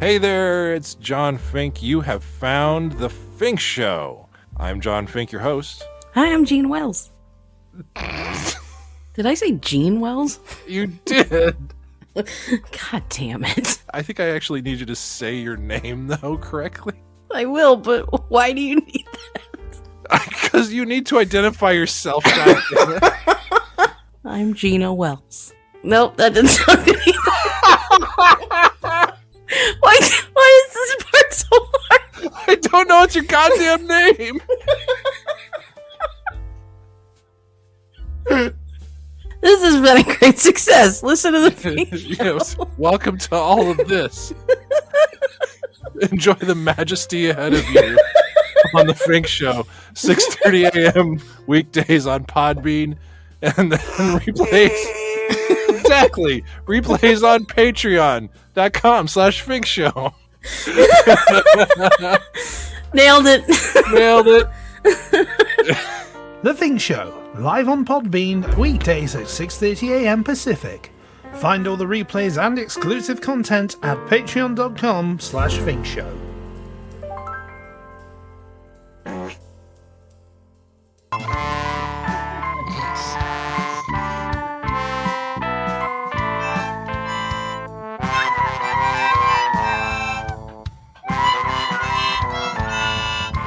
Hey there, it's John Fink. You have found the Fink Show. I'm John Fink, your host. Hi, I'm Gene Wells. Did I say Gene Wells? You did. God damn it. I think I actually need you to say your name, though, correctly. I will, but why do you need that? Because you need to identify yourself. I'm Gina Wells. Nope, that didn't sound good either. Why is this part so hard? I don't know it's your goddamn name. This has been a great success. Listen to the Fink Show. Yes, welcome to all of this. Enjoy the majesty ahead of you on the Fink Show. 6:30 a.m. weekdays on Podbean, and then replays. Exactly. Replays on patreon.com/Fink Show. Nailed it. Nailed it. The Fink Show, live on Podbean, weekdays at 6:30 a.m. Pacific. Find all the replays and exclusive content at patreon.com/Fink Show.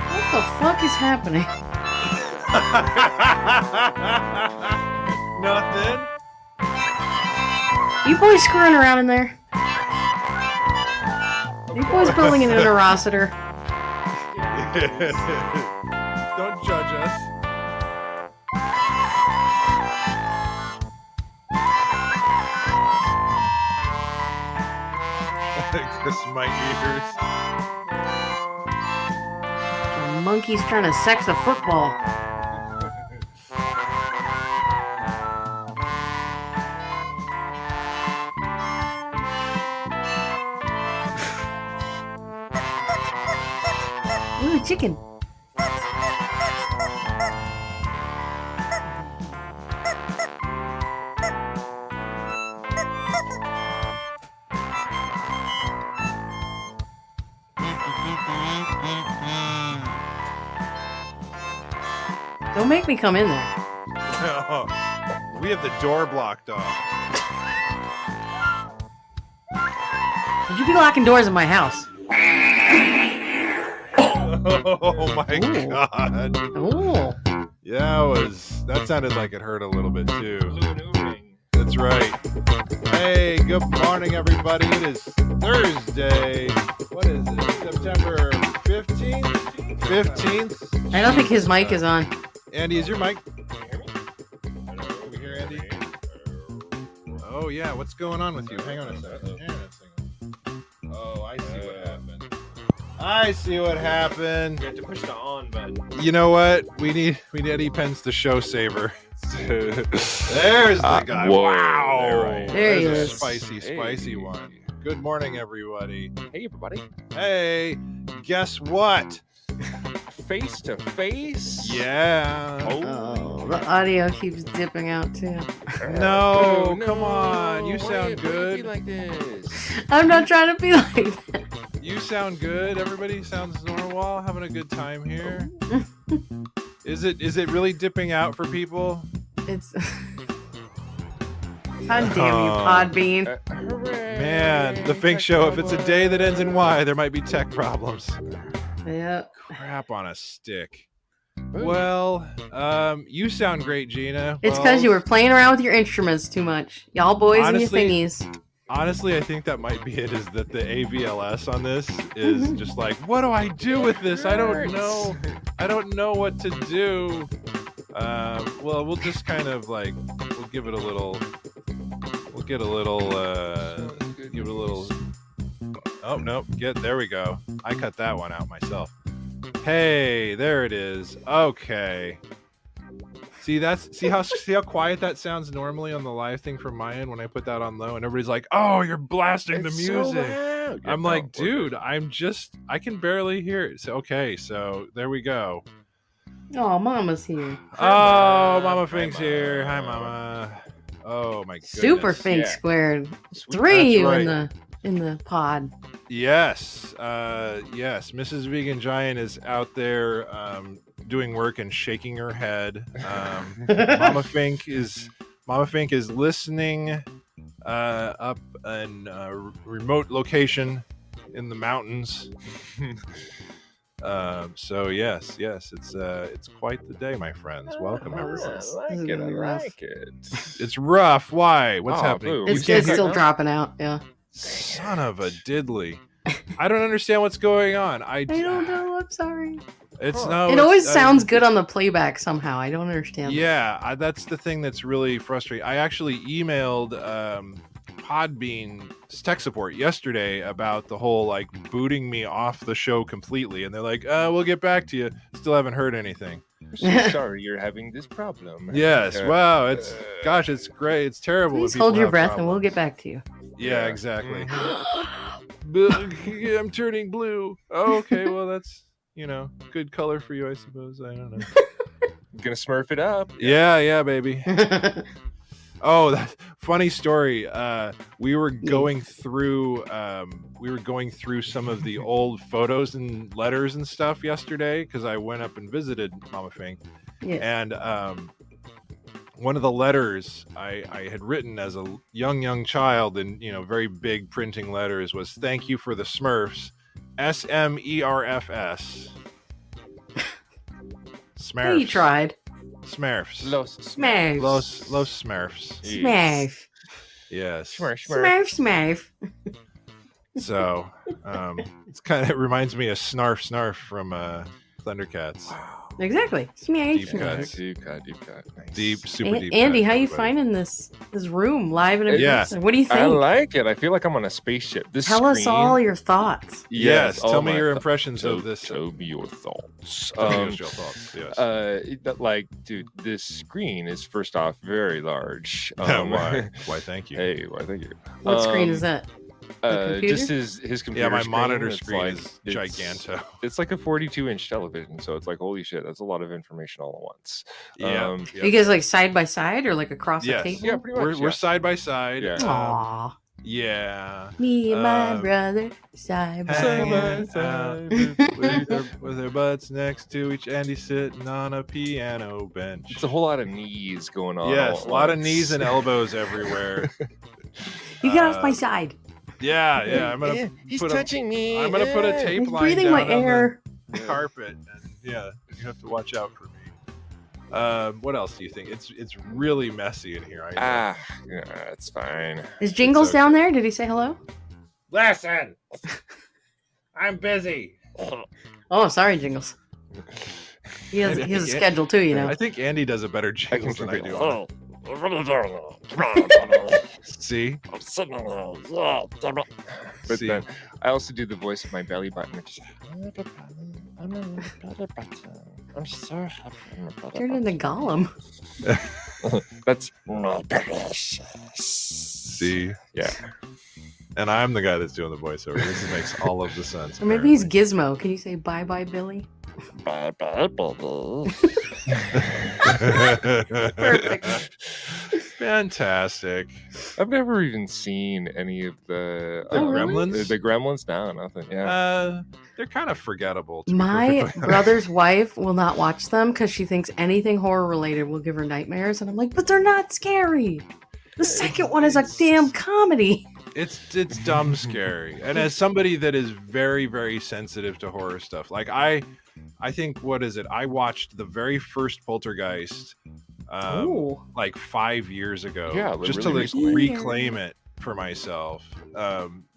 What the fuck is happening? Nothing. You boys screwing around in there? You boys building an interocitor? Don't judge us. Kiss my ears. The monkey's trying to sex a football. Ooh, chicken. Don't make me come in there. We have the door blocked off. Would you be locking doors in my house? Oh my God. Oh. Yeah, that sounded like it hurt a little bit too. That's right. Hey, good morning everybody. It is Thursday. What is it? September 15th? 15th? I don't think his mic is on. Andy, is your mic? Can we hear Andy? Oh yeah, what's going on with you? Hang on a second. Oh, I see what happened. I see what happened. You have to push the on button. You know what? We need Eddie Penn's the show saver. There's the guy. Whoa. Wow. There he There's a is. spicy one. Good morning, everybody. Hey, everybody. Hey, guess what? Face to face? Yeah. Oh, the audio keeps dipping out too. No, come on. You sound good. Be like this. I'm not trying to be like that. You sound good. Everybody sounds normal. Having a good time here. Is it really dipping out for people? It's. God damn you, Podbean. Hooray. Man, the Fink Show. If it's a day that ends in Y, there might be tech problems. Yeah. Crap on a stick. Boom. Well, you sound great, Gina. It's because you were playing around with your instruments too much. Y'all boys Honestly, and your thingies. Honestly, I think that might be it, is that the AVLS on this is just like, what do I do with this? I don't know. I don't know what to do. Well, we'll just kind of like, we'll give it a little, give it a little, oh, no, there we go. I cut that one out myself. Hey, there it is. Okay. See how quiet that sounds normally on the live thing from my end when I put that on low, and everybody's like, "Oh, you're blasting the music." I'm like, dude, I can barely hear it. So, okay, so there we go. Oh, Mama's here. Oh, Mama Fink's here. Hi, Mama. Oh my goodness. Super Fink Yeah. squared. Sweet. Three of you That's in the pod. Yes, yes. Mrs. Vegan Giant is out there doing work and shaking her head. Mama Fink is listening up in a remote location in the mountains. So yes, it's quite the day, my friends. Welcome, everyone. This I is like it. gonna I be rough. like it. It's rough. Why? What's Oh, happening? boo. You It's can't still hear- dropping out. Yeah. Son of a diddly. I don't understand what's going on. I don't know. I'm sorry. It's Huh. no. It it's- always sounds good on the playback somehow. I don't understand. Yeah, that's the thing that's really frustrating. I actually emailed Podbean's tech support yesterday about the whole like booting me off the show completely, and they're like, "We'll get back to you." Still haven't heard anything. We're so sorry you're having this problem. Yes, Uh, wow, it's gosh, it's great. It's terrible. when Please people hold your have breath and we'll problems. get back to you. Yeah, Yeah. exactly. Mhm. I'm turning blue. Oh, okay, well that's good color for you, I suppose. I don't know. Gonna smurf it up. Yeah, baby. Oh, that funny story. We were going through some of the old photos and letters and stuff yesterday because I went up and visited Mama Fink, Yes. and one of the letters I had written as a young child in very big printing letters was "Thank you for the Smurfs, SMERFS." Smurfs. Hey, you tried. Smurfs. Los Smash. Los Smurfs. Smash. Yes. Smurf, smurf. Smash. So, it reminds me of Snarf from Thundercats. Exactly. Deep Smash. cut. Deep cut. Nice. Deep, super deep. Andy, cut, how you everybody. finding this room live and in Yeah. person? What do you I think? like it. I feel like I'm on a spaceship. This Tell us screen- all your thoughts. Yes. all Tell me my your thou- impressions tell- of this. Tell me your thoughts. Tell me your thoughts. Yes. Dude, this screen is first off very large. Why? Why? Thank you. Hey, why? Thank you. What screen is that? computer? Just his computer. Yeah, my screen, monitor it's screen like- is it's- giganto. It's like a 42-inch television, so it's like holy shit. That's a lot of information all at once. Yeah. Are you guys like side by side or like across Yes. the table? Yeah, pretty much. We're side by side. Yeah. Aww. Yeah. Me and my Um, brother side by Hanging side. out with their butts next to each Andy sitting on a piano bench. It's a whole lot of knees going on. Yes, all a at lot of once. knees and elbows everywhere. You get off my Uh, side. Yeah. I'm gonna He's put touching me. I'm gonna put a yeah. tape He's line breathing down my on air. the carpet, and yeah, you have to watch out for me. What else do you think? It's really messy in here. Yeah, it's fine. Is Jingles okay. down there? Did he say hello? Listen, I'm busy. Oh, sorry, Jingles. He has a schedule too, you know. I think Andy does a better I jingles can than I figure do. it on it. See, I'm sitting on yeah, damn it. But See. then I also do the voice of my belly button, which is I'm a belly button. I'm so happy. I'm a belly Turned into Gollum. That's my precious. see, Yeah. and I'm the guy that's doing the voiceover. This makes all of the sense. Or maybe he's Gizmo. Can you say bye bye, Billy? Bye bye, baby. Perfect. Fantastic. I've never even seen any of the The really? Gremlins? The Gremlins? No, nothing. Yeah. They're kind of forgettable. To be My perfectly honest. brother's wife will not watch them because she thinks anything horror related will give her nightmares. And I'm like, but they're not scary. The second one is a damn comedy. It's dumb scary. And as somebody that is very, very sensitive to horror stuff, like I think, what is it? I watched the very first Poltergeist Ooh. like 5 years ago, Yeah, just really to recently. reclaim it for myself,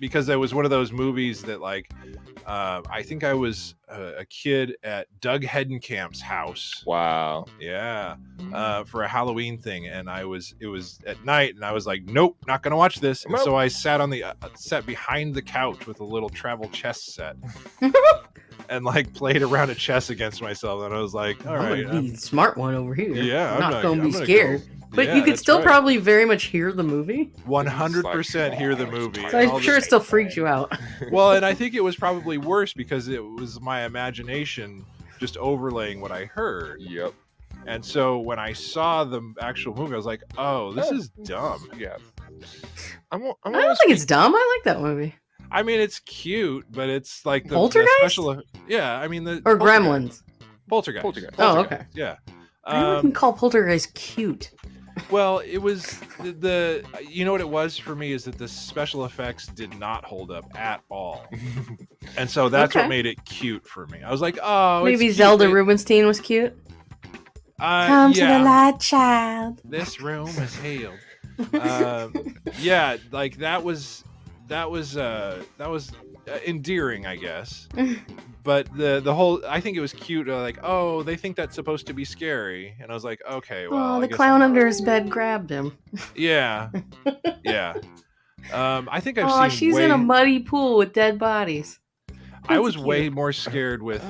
because it was one of those movies that like I think I was a kid at Doug Hedenkamp's house. Wow. Yeah, for a Halloween thing, and it was at night, and I was like, nope, not gonna watch this. And so I sat on the sat behind the couch with a little travel chess set. And like played around a chess against myself, and I was like, all I'm right, gonna be the smart one over here. yeah, I'm not gonna be I'm scared. go. But Yeah, you could that's still right. probably very much hear the movie. 100% hear the movie. So I'm All sure the- it still freaks you out. Well, and I think it was probably worse because it was my imagination just overlaying what I heard. Yep. And so when I saw the actual movie, I was like, oh, this is dumb. Yeah. I don't think it's dumb. I like that movie. I mean, it's cute, but it's like the Poltergeist? special. Yeah, I mean the Or Poltergeist. Gremlins. Poltergeist. Oh, okay. Yeah. I don't even call Poltergeist cute. Well, it was the you know what it was for me is that the special effects did not hold up at all, and so that's what Okay. made it cute for me. I was like, oh, Maybe it's Zelda cute. Rubinstein was cute. Come to the Yeah, light, child. this room is healed. Yeah, like that was endearing, I guess. But the whole, I think it was cute. Like, oh, they think that's supposed to be scary, and I was like, okay, well, Oh, I the guess clown I'm under not. his bed grabbed him. Yeah, yeah. I think I've Oh, seen she's way. in a muddy pool with dead bodies. I That's was cute. way more scared with.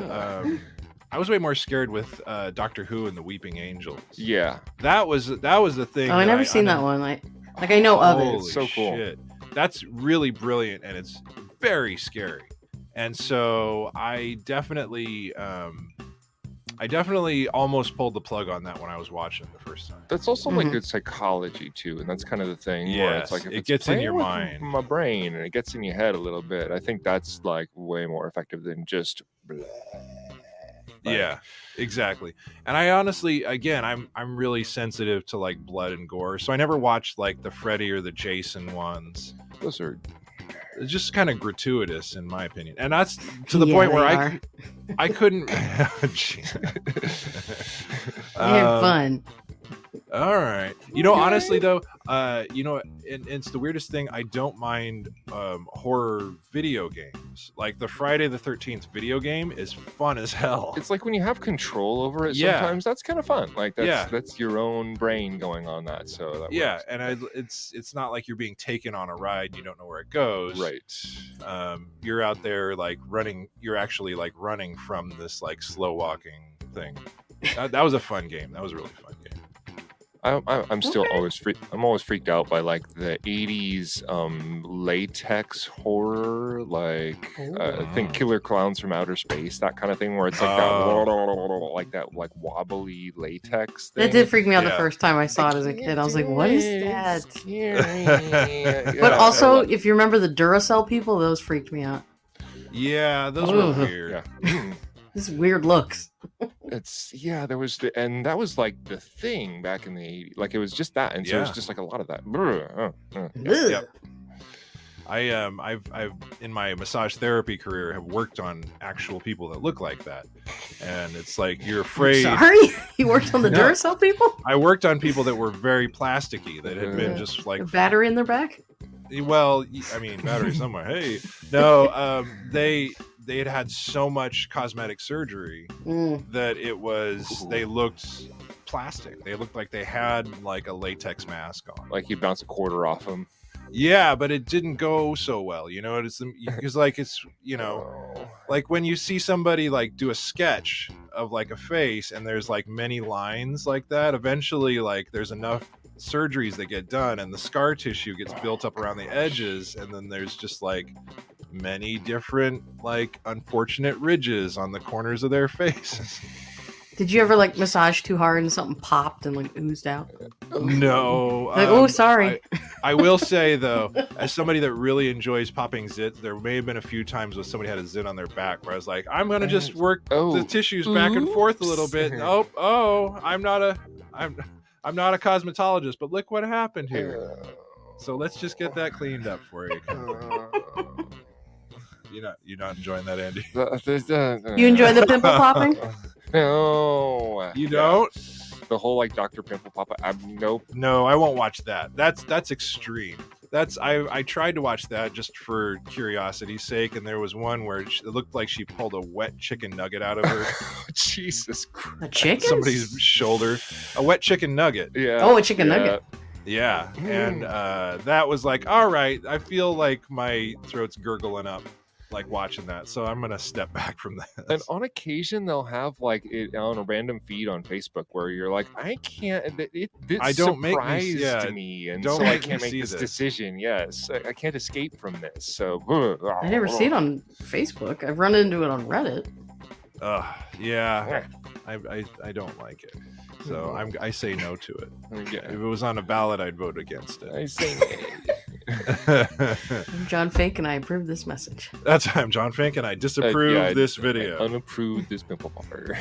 I was way more scared with Doctor Who and the Weeping Angels. Yeah. That was the thing. Oh, I that never seen that one. I know of it. Holy So cool. shit. That's really brilliant, and it's very scary. And so I definitely almost pulled the plug on that when I was watching it the first time. That's also like Mhm. good psychology too, and that's kind of the thing where it's Yes, like if it it's gets in playing your with mind. my brain, and it gets in your head a little bit. I think that's like way more effective than just. Yeah, exactly. And I honestly, again, I'm really sensitive to like blood and gore, so I never watched like the Freddy or the Jason ones. Those are. It's just kind of gratuitous, in my opinion, and that's to the Yeah, point where they I couldn't. They have fun. All right. Honestly though, and it's the weirdest thing. I don't mind horror video games. Like the Friday the 13th video game is fun as hell. It's like when you have control over it. Yeah. Sometimes that's kind of fun. Like Yeah. that's your own brain going on that. So that Yeah, works. and it's not like you're being taken on a ride and you don't know where it goes. Right. You're out there like running. You're actually like running from this like slow walking thing. That was a fun game. That was a really fun game. I'm still Okay. always freaked out by like the 80s latex horror, like think Killer Clowns from Outer Space, that kind of thing, where it's like that like wobbly latex thing. That did freak me out the Yeah. first time I saw it as a kid. I was like, what is that? Scary. But also, if you remember the Duracell people, those freaked me out. Yeah, those were Ugh. weird. yeah. This weird looks. There was and that was like the thing back in the 80s. Like it was just that, and so it was Yeah. just like a lot of that. Ugh. Yep. I've in my massage therapy career have worked on actual people that look like that, and it's like you're afraid. Sorry? You worked on the No. Duracell people? I worked on people that were very plasticky, that had been just like A battery in their back? well, I mean, battery somewhere. Hey, no, they had so much cosmetic surgery Mm. that they looked plastic. They looked like they had like a latex mask on. Like you bounce a quarter off them. Yeah, but it didn't go so well. It's because like it's like when you see somebody like do a sketch of like a face and there's like many lines like that, eventually like there's enough surgeries that get done and the scar tissue gets built up around the edges, and then there's just like many different like unfortunate ridges on the corners of their faces. Did you ever like massage too hard and something popped and like oozed out? No. Like, oh, sorry. I will say though, as somebody that really enjoys popping zits, there may have been a few times when somebody had a zit on their back where I was like, I'm gonna just work the tissues back and forth a little bit. Oh, I'm not a cosmetologist, but look what happened here. So let's just get that cleaned up for you. You're not enjoying that, Andy? You enjoy the pimple popping? No. You don't? The whole like Dr. Pimple Papa. Nope. No, I won't watch that. That's extreme. I tried to watch that just for curiosity's sake, and there was one where it looked like she pulled a wet chicken nugget out of her Jesus Christ. A chicken? somebody's shoulder. A wet chicken nugget. Yeah. Oh, a chicken nugget. Yeah, and that was like, all right. I feel like my throat's gurgling up, like watching that. So I'm gonna step back from that. And on occasion, they'll have like it on a random feed on Facebook where you're like, I can't. This I don't make me- surprised yeah, me, and don't so I make me can't make see this this. decision. Yes, I can't escape from this. So I never see it on Facebook. I've run into it on Reddit. Yeah, I don't like it. So I say no to it. Yeah. If it was on a ballot, I'd vote against it. I say I'm John Fink, and I approve this message. I'm John Fink, and I disapprove this video. I unapprove this pimple popper.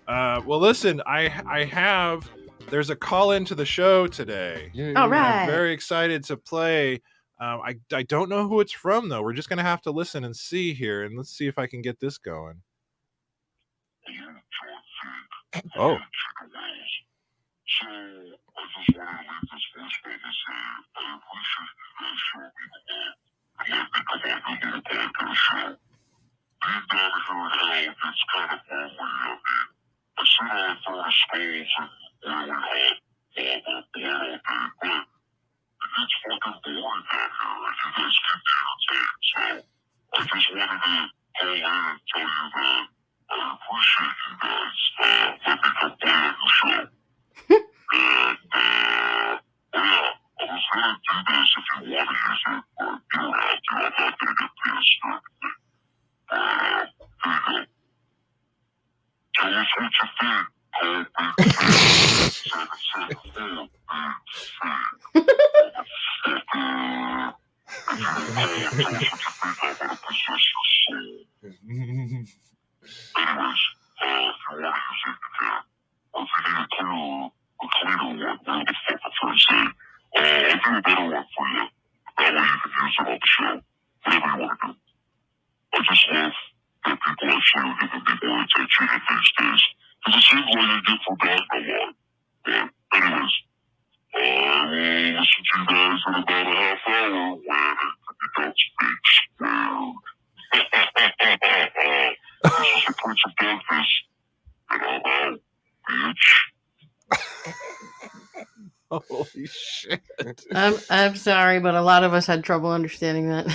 Well, listen, I have. There's a call into the show today. All right. I'm very excited to play. I don't know who it's from though. We're just gonna have to listen and see here, and let's see if I can get this going. Oh. So I just wanted to leave this voice by to say I appreciate you guys showing me the love and let me come on your little podcast show. Being down here in hell gets kind of lonely. I mean, I sit on a floor of skulls and oily hot lava boil all day, but it gets fucking boring down here and you guys keep me entertained. So I just wanted to call in and tell you that I appreciate you guys. Let me come play on your show. And, yeah, I was gonna do this if you want to use it, but you don't have to. I'm not gonna get pissed or anything. Here you go. Tell us what you think. Call Big Fink. 774 Big Fink. Motherfucker. If you don't call and tell us what you think, I'm gonna possess your soul. Anyways, if you want to use it, you can. Or if you need a cleaner one, whatever the fuck I'm trying to say, I'll do a better one for you. That way you can use it on the show. Whatever you want to do. I just love that people actually are giving me more attention in these days. Because it seems like I get forgotten a lot. But anyways, I will listen to you guys in about a half hour when it becomes big squared. This is the Prince of Darkness, and I'm out, bitch. Holy shit. I'm sorry, but a lot of us had trouble understanding that.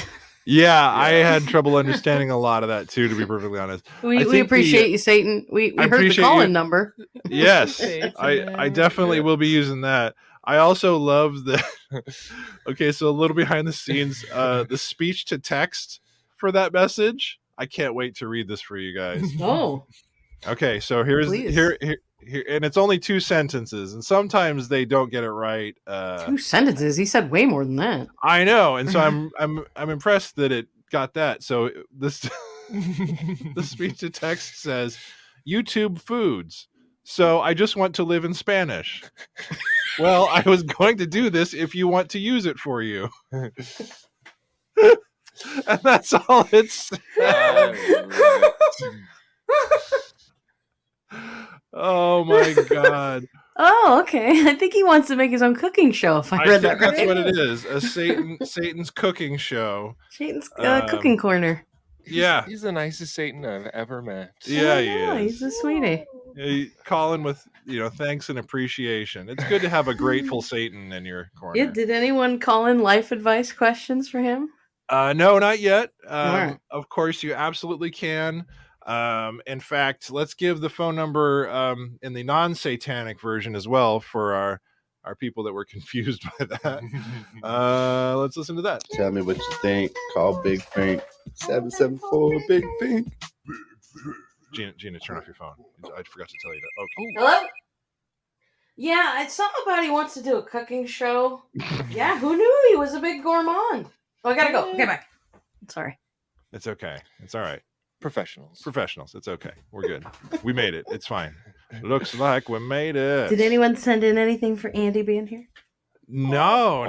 Yeah, I had trouble understanding a lot of that too, to be perfectly honest. We appreciate you, Satan. We heard the call-in number. Yes, I definitely will be using that. I also love the. Okay, so a little behind the scenes, the speech to text for that message. I can't wait to read this for you guys. Oh. Okay, so here, and it's only 2 sentences, and sometimes they don't get it right. 2 sentences. He said way more than that. I know, and so I'm impressed that it got that. So this the speech to text says YouTube foods. So I just want to live in Spanish. Well, I was going to do this if you want to use it for you. And that's all it's. Oh my god. Oh, okay. I think he wants to make his own cooking show. If I read that right, that's what it is. A Satan's cooking show. Satan's cooking corner. Yeah, he's the nicest Satan I've ever met. Yeah, he is. He's a sweetie. Calling with thanks and appreciation. It's good to have a grateful Satan in your corner. Yeah. Did anyone call in life advice questions for him? No, not yet. Right. Of course, you absolutely can. In fact, let's give the phone number in the non-satanic version as well for our people that were confused by that. Let's listen to that. Tell me what you think. Call Big Fink. 774 Big Fink. Gina, turn off your phone. I forgot to tell you that. Okay. Hello? Yeah, it's something about he wants to do a cooking show. Yeah, who knew he was a big gourmand? Oh, I gotta go. Get back. Sorry. It's okay. It's all right. Professionals. It's okay. We're good. We made it. It's fine. Looks like we made it. Did anyone send in anything for Andy being here? No.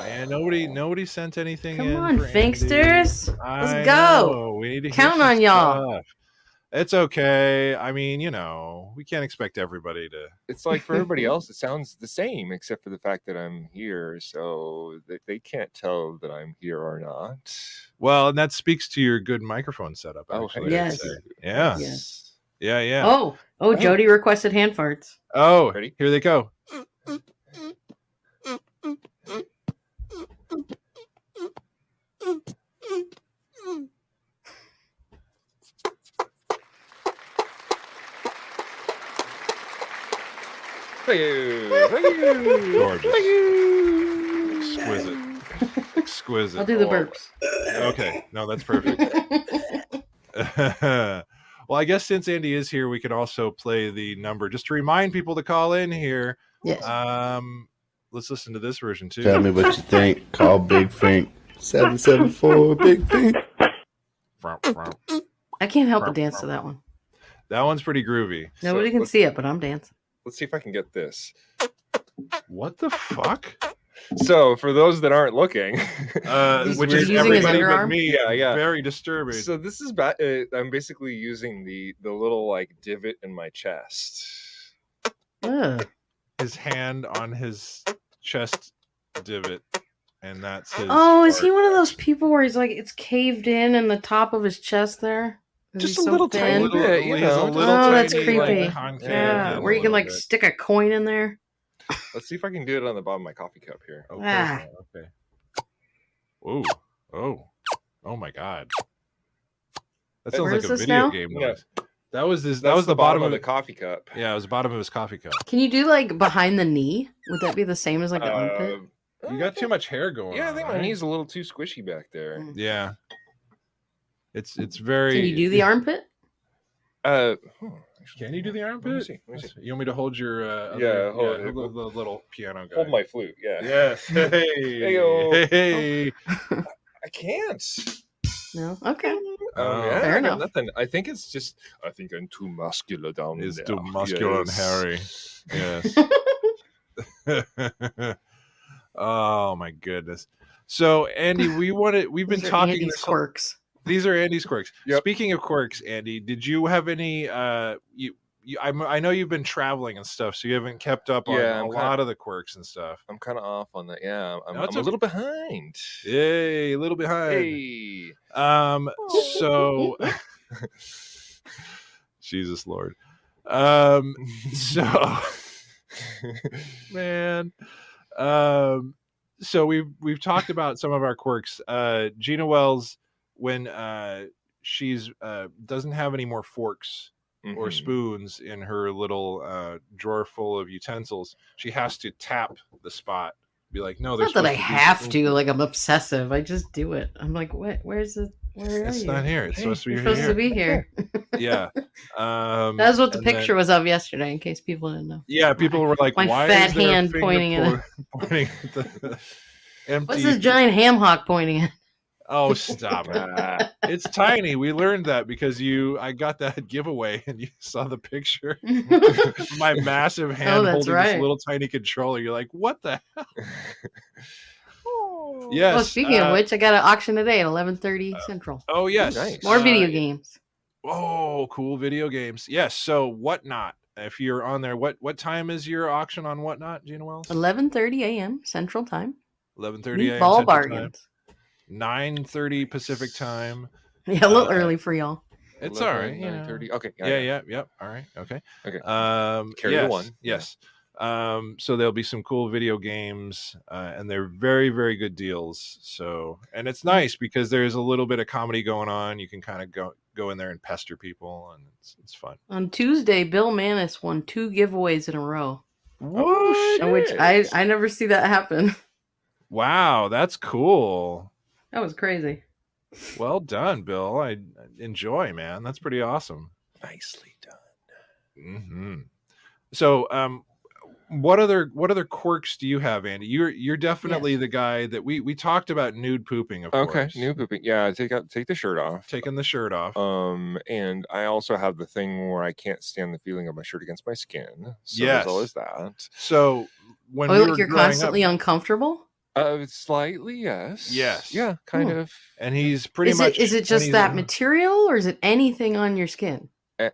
And nobody sent anything in. Come on, for Finksters. Andy. Let's go. We need to count on y'all. Stuff. It's okay. I mean, we can't expect everybody to. It's like for everybody else, it sounds the same, except for the fact that I'm here, so they can't tell that I'm here or not. Well, and that speaks to your good microphone setup. Actually, yes. Yeah. Yes. Yeah. Oh, Jody requested hand farts. Oh, ready? Here they go. Thank you. Gorgeous. Exquisite. I'll do the burps. Okay. No, that's perfect. Well, I guess since Andy is here, we could also play the number just to remind people to call in here. Yes. let's listen to this version too. Tell me what you think. Call Big Fink. 774 Big Fink. I can't help but dance to that one. That one's pretty groovy. Nobody can see it, but I'm dancing. Let's see if I can get this. What the fuck? So for those that aren't looking, Which is using his everybody but underarm? me. Yeah. Very disturbing. So this is I'm basically using the little like divot in my chest. Ugh. His hand on his chest divot, and that's his. Oh, is he fart. one of those people where he's like it's caved in the top of his chest there? 'Cause Just he's a little thin? tiny Little- bit, he you has a know. little Oh, that's tiny, creepy. like, concave Yeah, in where a you can little like bit. stick a coin in there. Let's see if I can do it on the bottom of my coffee cup here. Okay. Ah. Okay. Whoa. Oh my god. That sounds Where like is a this video now? game Yeah. noise. That was this. That That's was the bottom of the the. coffee cup. Yeah, it was the bottom of his coffee cup. Can you do like behind the knee? Would that be the same as like the armpit? You got too much hair going on. Yeah, I think my right? knee's a little too squishy back there. Mm. Yeah. It's very. Can you do the armpit? Can you do the armpit? Let me see. You want me to hold your? hold it. hold the little piano guy. Hold my flute. Yeah. Yes. Hey. Heyo. Hey. I can't. No. Okay. Yeah, Fair I got enough. nothing. I think it's just. I think I'm too muscular down It's there. too muscular and hairy. Yes. Oh my goodness. So Andy, we've been These are talking Andy's this quirks. These are Andy's quirks. Yep. Speaking of quirks, Andy, did you have any I know you've been traveling and stuff, so you haven't kept up on Yeah, a lot of the quirks and stuff. I'm kind of off on that. Yeah, I'm No, it's a okay. little behind. Yay, a little behind. Hey. So Jesus Lord. So man. So we've talked about some of our quirks. Gina Wells, when she's doesn't have any more forks or Mhm. spoons in her little drawer full of utensils, she has to tap the spot. Be like, no, there's Not that I supposed to be have spoons to. here." Like I'm obsessive. I just do it. I'm like, what? Where's it? Where are It's you? not here. It's supposed to be You're here. supposed to be here. Yeah. That's what the and picture then- was of yesterday. In case people didn't know. Yeah, people were like, My why fat is there a hand finger pointing at pointing at the empty? What's this giant ham hock pointing at? Oh, stop it. It's tiny. We learned that because I got that giveaway and you saw the picture. My massive hand that's holding right. this little tiny controller. You're like, what the hell? Yes. Well, speaking of which, I got an auction today at 11:30 Central. Oh, yes. Nice. More video games. Oh, cool video games. Yes. So Whatnot. If you're on there, what time is your auction on Whatnot, Gina Wells? 11:30 a.m. Central Time. 11:30 a.m. Meatball Central bargains. Time, 9:30 Pacific time. Yeah, a little early for y'all. It's all right. 9:30. Okay. Yeah. All right. Okay. Okay. Yes, Carry the one. Yes. So there'll be some cool video games, and they're very, very good deals. So, and it's nice because there's a little bit of comedy going on. You can kind of go in there and pester people, and it's fun. On Tuesday, Bill Manis won 2 giveaways in a row, What? which I never see that happen. Wow, that's cool. That was crazy. Well done, Bill. I enjoy, man. That's pretty awesome. Nicely done. Hmm. So, what other quirks do you have, Andy? You're definitely the guy that we talked about nude pooping, of Okay. course. New pooping. Yeah. Take the shirt off. Taking the shirt off. And I also have the thing where I can't stand the feeling of my shirt against my skin. So Yes. there's always that. So when Oh, we like were you're growing constantly up, uncomfortable? Slightly, yes. Yes. Yeah, kind Hmm. of. and he's pretty Is much. it when just he's that in- material, or is it anything on your skin?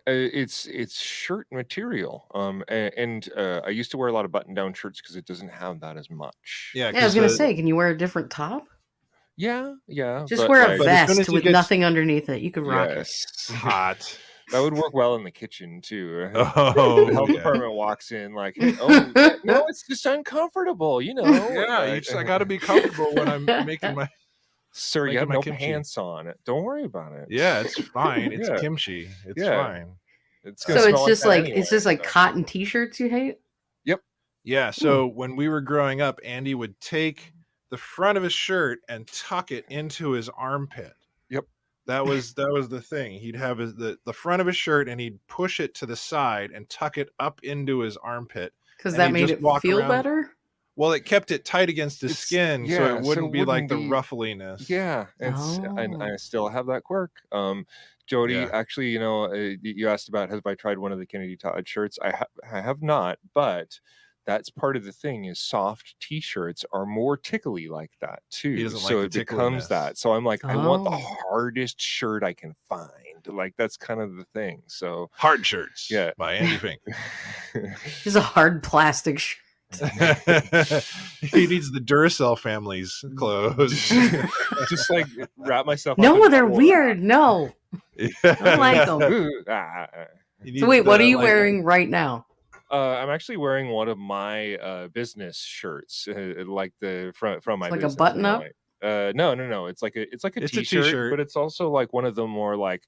It's shirt material. And I used to wear a lot of button-down shirts because it doesn't have that as much. Yeah, Yeah, I was 'cause gonna the- say, can you wear a different top? Yeah. Just but, wear a like, But as soon as vest you with get- nothing underneath it. You could rock it. Yes. hot. That would work well in the kitchen too. Oh, The health yeah. department walks in like, hey, oh no, it's just uncomfortable, you know. Yeah, I got to be comfortable when I'm making my. Sir, you making have my no kimchi. pants on. Don't worry about it. Yeah, it's fine. It's Yeah. kimchi. It's Yeah. fine. It's So gonna it's smell just that like anyway, it's just like so. cotton t-shirts you hate? Yeah. So when we were growing up, Andy would take the front of his shirt and tuck it into his armpit. Yep. That was the thing. He'd have the front of his shirt and he'd push it to the side and tuck it up into his armpit. Because And that he'd made just it walk feel around- better? Well, it kept it tight against his It's- skin, so yeah, it wouldn't be like the wouldn't be- ruffliness. Yeah, and Oh. I still have that quirk. Jody, Yeah. actually, you asked about have I tried one of the Kennedy Todd shirts? I have not, but that's part of the thing is soft T-shirts are more tickly like that too. He doesn't So like the it becomes tickliness. that. So I'm like, I want the Oh. hardest shirt I can find. Like that's kind of the thing. So Hard Shirts Yeah. by Andy Fink. Just a hard plastic shirt. He needs the Duracell family's clothes. just like wrap myself. up No, in they're towel. weird. No. Yeah. I like them. Ooh, He So needs wait, what the, are you like, wearing right now? I'm actually wearing one of my business shirts, like the from my It's like a business. button-up? No. It's like a It's a t-shirt, t-shirt. but it's also like one of the more like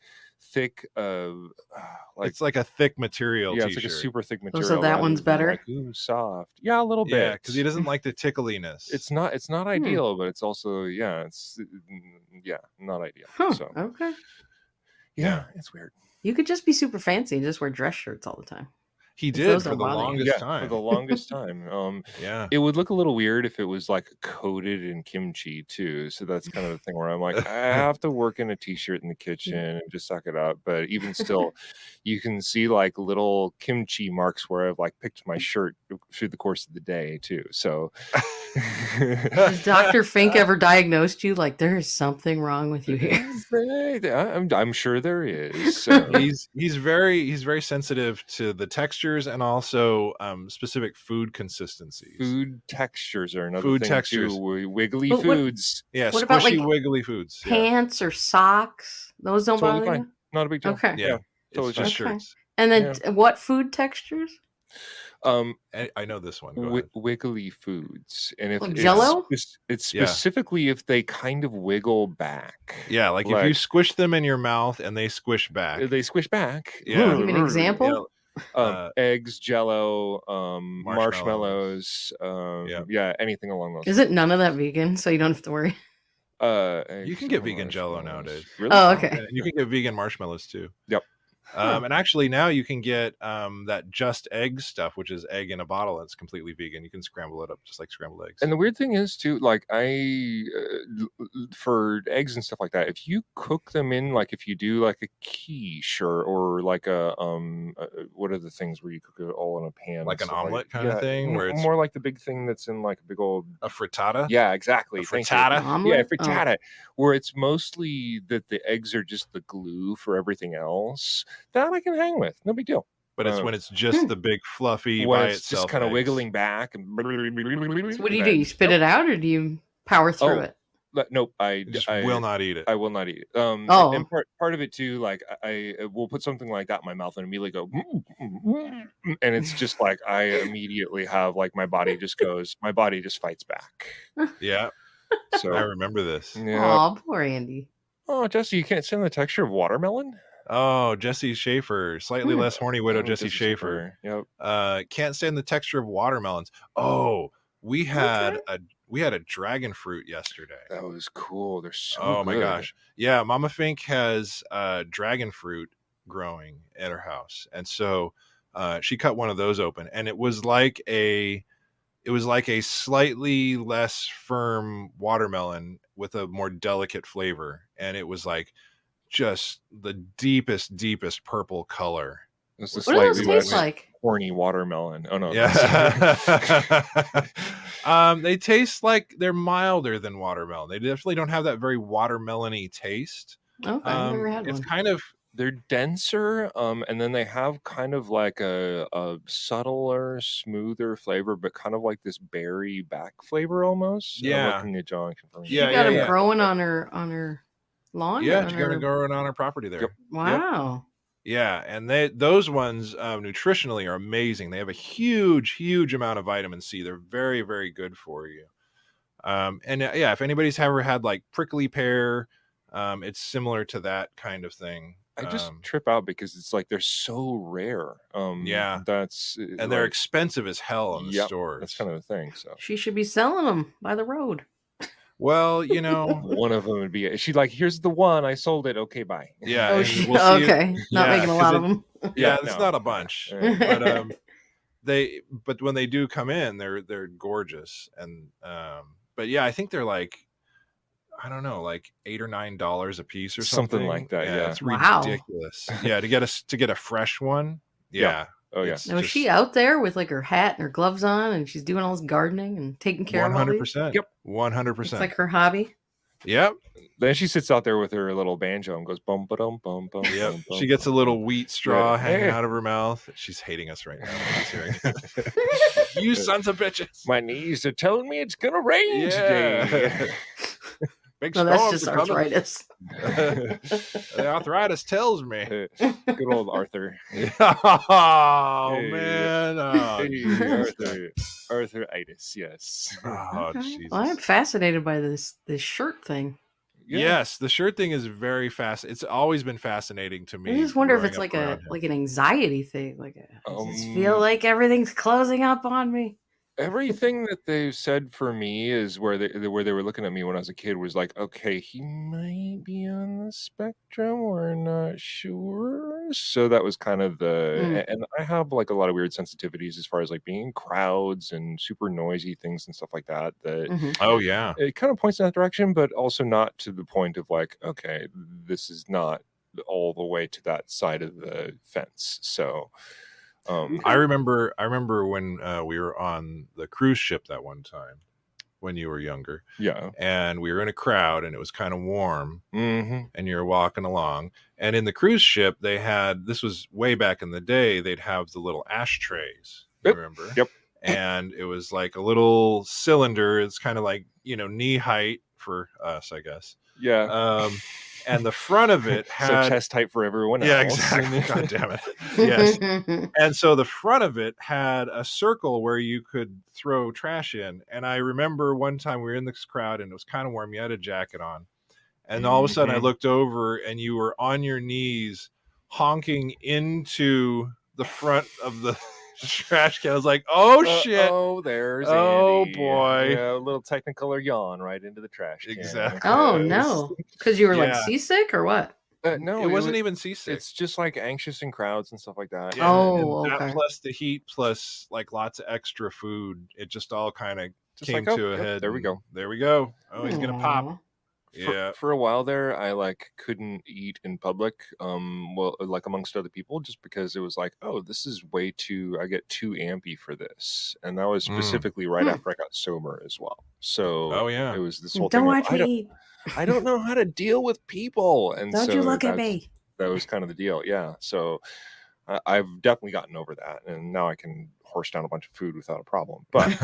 thick, like it's like a thick material yeah, t-shirt. it's like a super thick so material. that rather one's than, better? Like, ooh, soft. Yeah, a little Yeah, bit. because he doesn't like the tickliness. It's not ideal, but it's also it's not ideal. Huh. So Okay. yeah, it's weird. You could just be super fancy and just wear dress shirts all the time. He If did those for don't the bother you. longest Yeah, time. for the longest time. Yeah. It would look a little weird if it was like coated in kimchi too. So that's kind of the thing where I'm like, I have to work in a t-shirt in the kitchen and just suck it up. But even still, you can see like little kimchi marks where I've like picked my shirt through the course of the day too. So Has Dr. Fink ever diagnosed you? Like, there is something wrong with you here. I'm sure there is. So. He's very sensitive to the textures and also specific food consistencies. Food textures are another Food thing textures. too. Wiggly But what- foods. Yeah, What squishy, about, like, wiggly foods. Yeah. Pants or socks? Those don't Totally bother fine. you? Not a big deal. Okay. Yeah. totally It's just fine. Okay. shirts. And then what food textures? I know this one. Go ahead. Wiggly foods, and if Like it's Jell-O? it's Yeah. specifically if they kind of wiggle back. Yeah, like if you squish them in your mouth and they squish back. They squish back. Yeah. Give me an example. Eggs, Jello, Marshmallows. marshmallows. Yeah, anything along those. Is it none of that vegan, so you don't have to worry? You can get vegan Jell-O nowadays. Really? Oh, okay. And you can get vegan marshmallows too. Yep. And actually now you can get that just egg stuff, which is egg in a bottle. It's completely vegan. You can scramble it up just like scrambled eggs. And the weird thing is too, like for eggs and stuff like that, if you cook them in, like if you do like a quiche or like a what are the things where you cook it all in a pan, Like and an stuff omelet kind of thing, where it's more like the big thing that's in like a big old a frittata. yeah, exactly. A Thank you. frittata? Yeah, Omelet? frittata, where it's mostly that the eggs are just the glue for everything else. That I can hang with, no big deal. But it's when it's just the big fluffy When by it's itself just kind of eggs. wiggling back and So what do? You spit it out, or do you power through it? Nope, You just will not eat it. I will not eat it. Oh. And part of it too, like I will put something like that in my mouth and immediately go, and it's just like I immediately have like my body just fights back. Yeah, So I remember this. yeah. Aw, poor Andy. Oh, Jesse, you can't stand the texture of watermelon? Oh, Jesse Schaefer, slightly less horny widow, Oh, Jesse Schaefer. Yep. Can't stand the texture of watermelons. Oh, we had a dragon fruit yesterday. That was cool. They're so Oh my good. gosh. Yeah, Mama Fink has dragon fruit growing at her house. And so she cut one of those open, and it was like a slightly less firm watermelon with a more delicate flavor. And it was like just the deepest purple color. It's the What do those slightly taste less like? horny watermelon. Oh no. Yeah. They taste like they're milder than watermelon. They definitely don't have that very watermelon-y taste. Okay, I've never had It's one. kind of They're denser, and then they have kind of like a subtler, smoother flavor, but kind of like this berry back flavor almost. Yeah. I'm looking at John confirming. She Yeah, got them yeah. growing on her lawn. yeah, on she's gonna her- go on her property there. Yep. Wow. Yeah, and those ones nutritionally are amazing. They have a huge amount of vitamin C. They're very, very good for you. Yeah, if anybody's ever had like prickly pear, it's similar to that kind of thing. I just trip out because it's like they're so rare. Yeah. That's And they're expensive as hell in the Yep, stores. that's kind of the thing. So She should be selling them by the road. Well, one of them would be she like here's the one I sold it. Okay, bye. yeah. Oh, and we'll see it- okay. Not yeah, making a 'cause lot it- of them. Yeah, Yeah, it's no. not a bunch. Yeah. But but when they do come in, they're gorgeous. And but yeah, I think they're like, I don't know, like $8 or $9 a piece or something. Something like that, yeah. It's Wow. ridiculous. Yeah, to get a fresh one. Yeah. Yeah. Oh, yeah. it's Now, is just she out there with like her hat and her gloves on, and she's doing all this gardening and taking care of all these? 100%. Yep. 100%. It's like her hobby. Yep. Then she sits out there with her little banjo and goes bum ba dum bum bum. Yep. bum, She bum, gets a bum, little bum. wheat straw Yeah. hanging Hey. out of her mouth. She's hating us right now. She's hearing you sons of bitches. My knees are telling me it's gonna rain Yeah. today. Big No, that's storms just are coming. arthritis. The arthritis tells me. Good old Arthur. Oh Hey. man. Oh, Hey, Jesus. Arthritis, yes. Oh, Okay. Jesus. Well, I'm fascinated by this shirt thing. Yeah. Yes, the shirt thing is very fast. It's always been fascinating to me. I just wonder if growing it's up like around him. like an anxiety thing. Like, I just feel Um, like everything's closing up on me. Everything that they've said for me is where they were looking at me when I was a kid was like, okay, he might be on the spectrum. We're not sure. So that was kind of and I have like a lot of weird sensitivities as far as like being in crowds and super noisy things and stuff like that. That Mhm. Oh yeah. it kind of points in that direction, but also not to the point of like, okay, this is not all the way to that side of the fence. So I remember when we were on the cruise ship that one time when you were younger, yeah. and we were in a crowd and it was kind of warm, Mm-hmm. and you were walking along, and in the cruise ship they had, this was way back in the day, they'd have the little ashtrays. You Yep. remember? Yep. And it was like a little cylinder. It's kind of like, knee height for us, I guess. Yeah. And the front of it So had chest height for everyone else. yeah, exactly. God damn it. Yes. And so the front of it had a circle where you could throw trash in. And I remember one time we were in this crowd and it was kind of warm. You had a jacket on. And all of a sudden I Mhm. looked over and you were on your knees honking into the front of the trash can. I was like, oh shit. Oh, there's Oh, Andy. boy. Yeah, a little technicolor yawn right into the trash can. Exactly. Oh no! Because you were like Yeah. seasick or what? No, it wasn't was- even seasick. It's just like anxious in crowds and stuff like that. Yeah, Oh, and that okay. plus the heat plus like lots of extra food, it just all kind of Just came like, oh, to a yep, head. there we and go. There we go. Oh, he's gonna pop. Aw. Yeah. For a while there, I like couldn't eat in public, well, like amongst other people, just because it was like, oh, this is way too. I get too ampy for this, and that was specifically right after I got sober as well. So, Oh, yeah. it was this whole Don't thing. watch of, me eat. I don't know how to deal with people, and Don't so you look at that's- me. That was kind of the deal, yeah. So, I've definitely gotten over that, and now I can horse down a bunch of food without a problem. But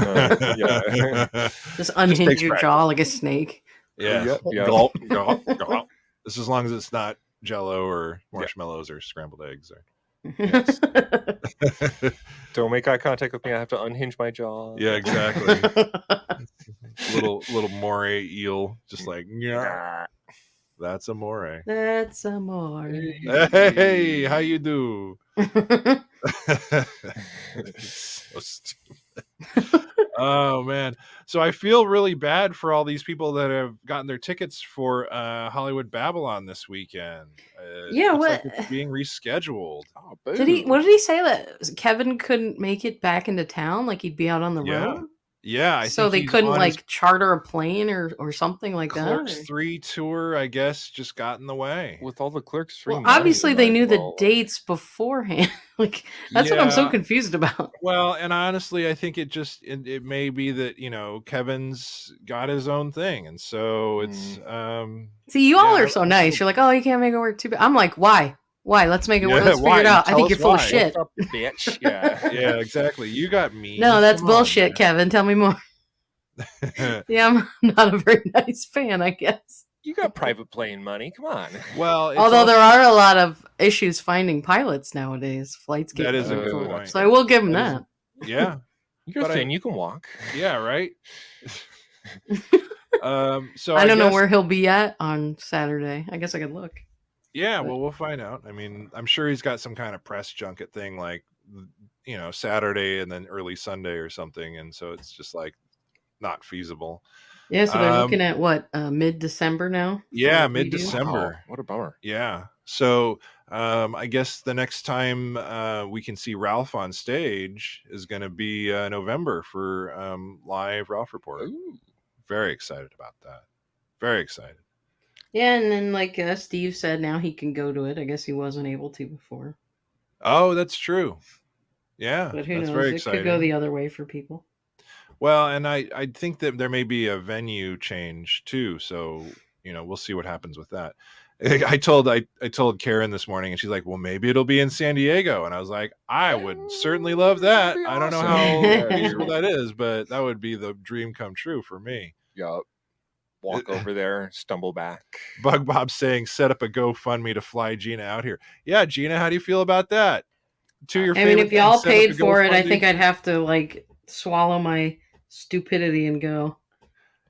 yeah. Just unhinge takes your practice. jaw like a snake. Yeah. Yep, yep. Gulp, gulp, gulp. This as long as it's not Jello or marshmallows or scrambled eggs. Or yes. Don't make eye contact with me. I have to unhinge my jaw. Yeah, exactly. little moray eel, just like yeah. That's a moray. That's amore. Hey, how you do? So stupid. Oh man, so I feel really bad for all these people that have gotten their tickets for Hollywood Babylon this weekend. Yeah, looks what- like it's being rescheduled. Oh, What boo. did he say that Kevin couldn't make it back into town? Like he'd be out on the Yeah, road? Yeah, So think they he's couldn't on his like charter a plane or something like that? Clerks or- 3 tour, I guess, just got in the way. With all the clerks free. Well, money, obviously they might knew as the well, dates beforehand. Like that's what I'm so Yeah. confused about. Well, and honestly, I think it may be that Kevin's got his own thing, and so it's See, you all Yeah, are so nice. You're like, oh, you can't make it work too bad. I'm like, why? Why? Let's make it work. Yeah, Let's figure why? it out. I Tell think us you're full of why. shit. What's up, bitch? Yeah. yeah, exactly. You got me. No, that's Come on, bullshit, Kevin. Tell me more. man. Yeah, I'm not a very nice fan, I guess. You got private plane money. Come on. Well, it's Although there also- are a lot of issues finding pilots nowadays. Flights get That is a good canceled. point. So I will give them That that. yeah, You're But I- thin. You can walk. yeah, right. So I don't know guess- where he'll be at on Saturday. I guess I could look. Yeah, but- well, we'll find out. I mean, I'm sure he's got some kind of press junket thing, like Saturday and then early Sunday or something, and so it's just like not feasible. Yeah, so they're Um, looking at what, mid-December now? for Yeah, the preview? mid-December. Wow, what a bummer. Yeah. So I guess the next time we can see Ralph on stage is going to be November for live Ralph Report. Ooh. Very excited about that. Very excited. Yeah, and then like Steve said, now he can go to it. I guess he wasn't able to before. Oh, that's true. Yeah, But who that's knows? very It exciting. could go the other way for people. Well, and I think that there may be a venue change too. So, we'll see what happens with that. I told Karen this morning, and she's like, "Well, maybe it'll be in San Diego." And I was like, "I would certainly love that. That'd be I don't know awesome. how Yeah, feasible you're- that is, but that would be the dream come true for me." Yup. Walk over there, stumble back. Bug Bob saying, "Set up a GoFundMe to fly Gina out here." Yeah, Gina, how do you feel about that? Your I mean, favorite if y'all things, set up paid a for it, I GoFundMe? think I'd have to like swallow my stupidity and go.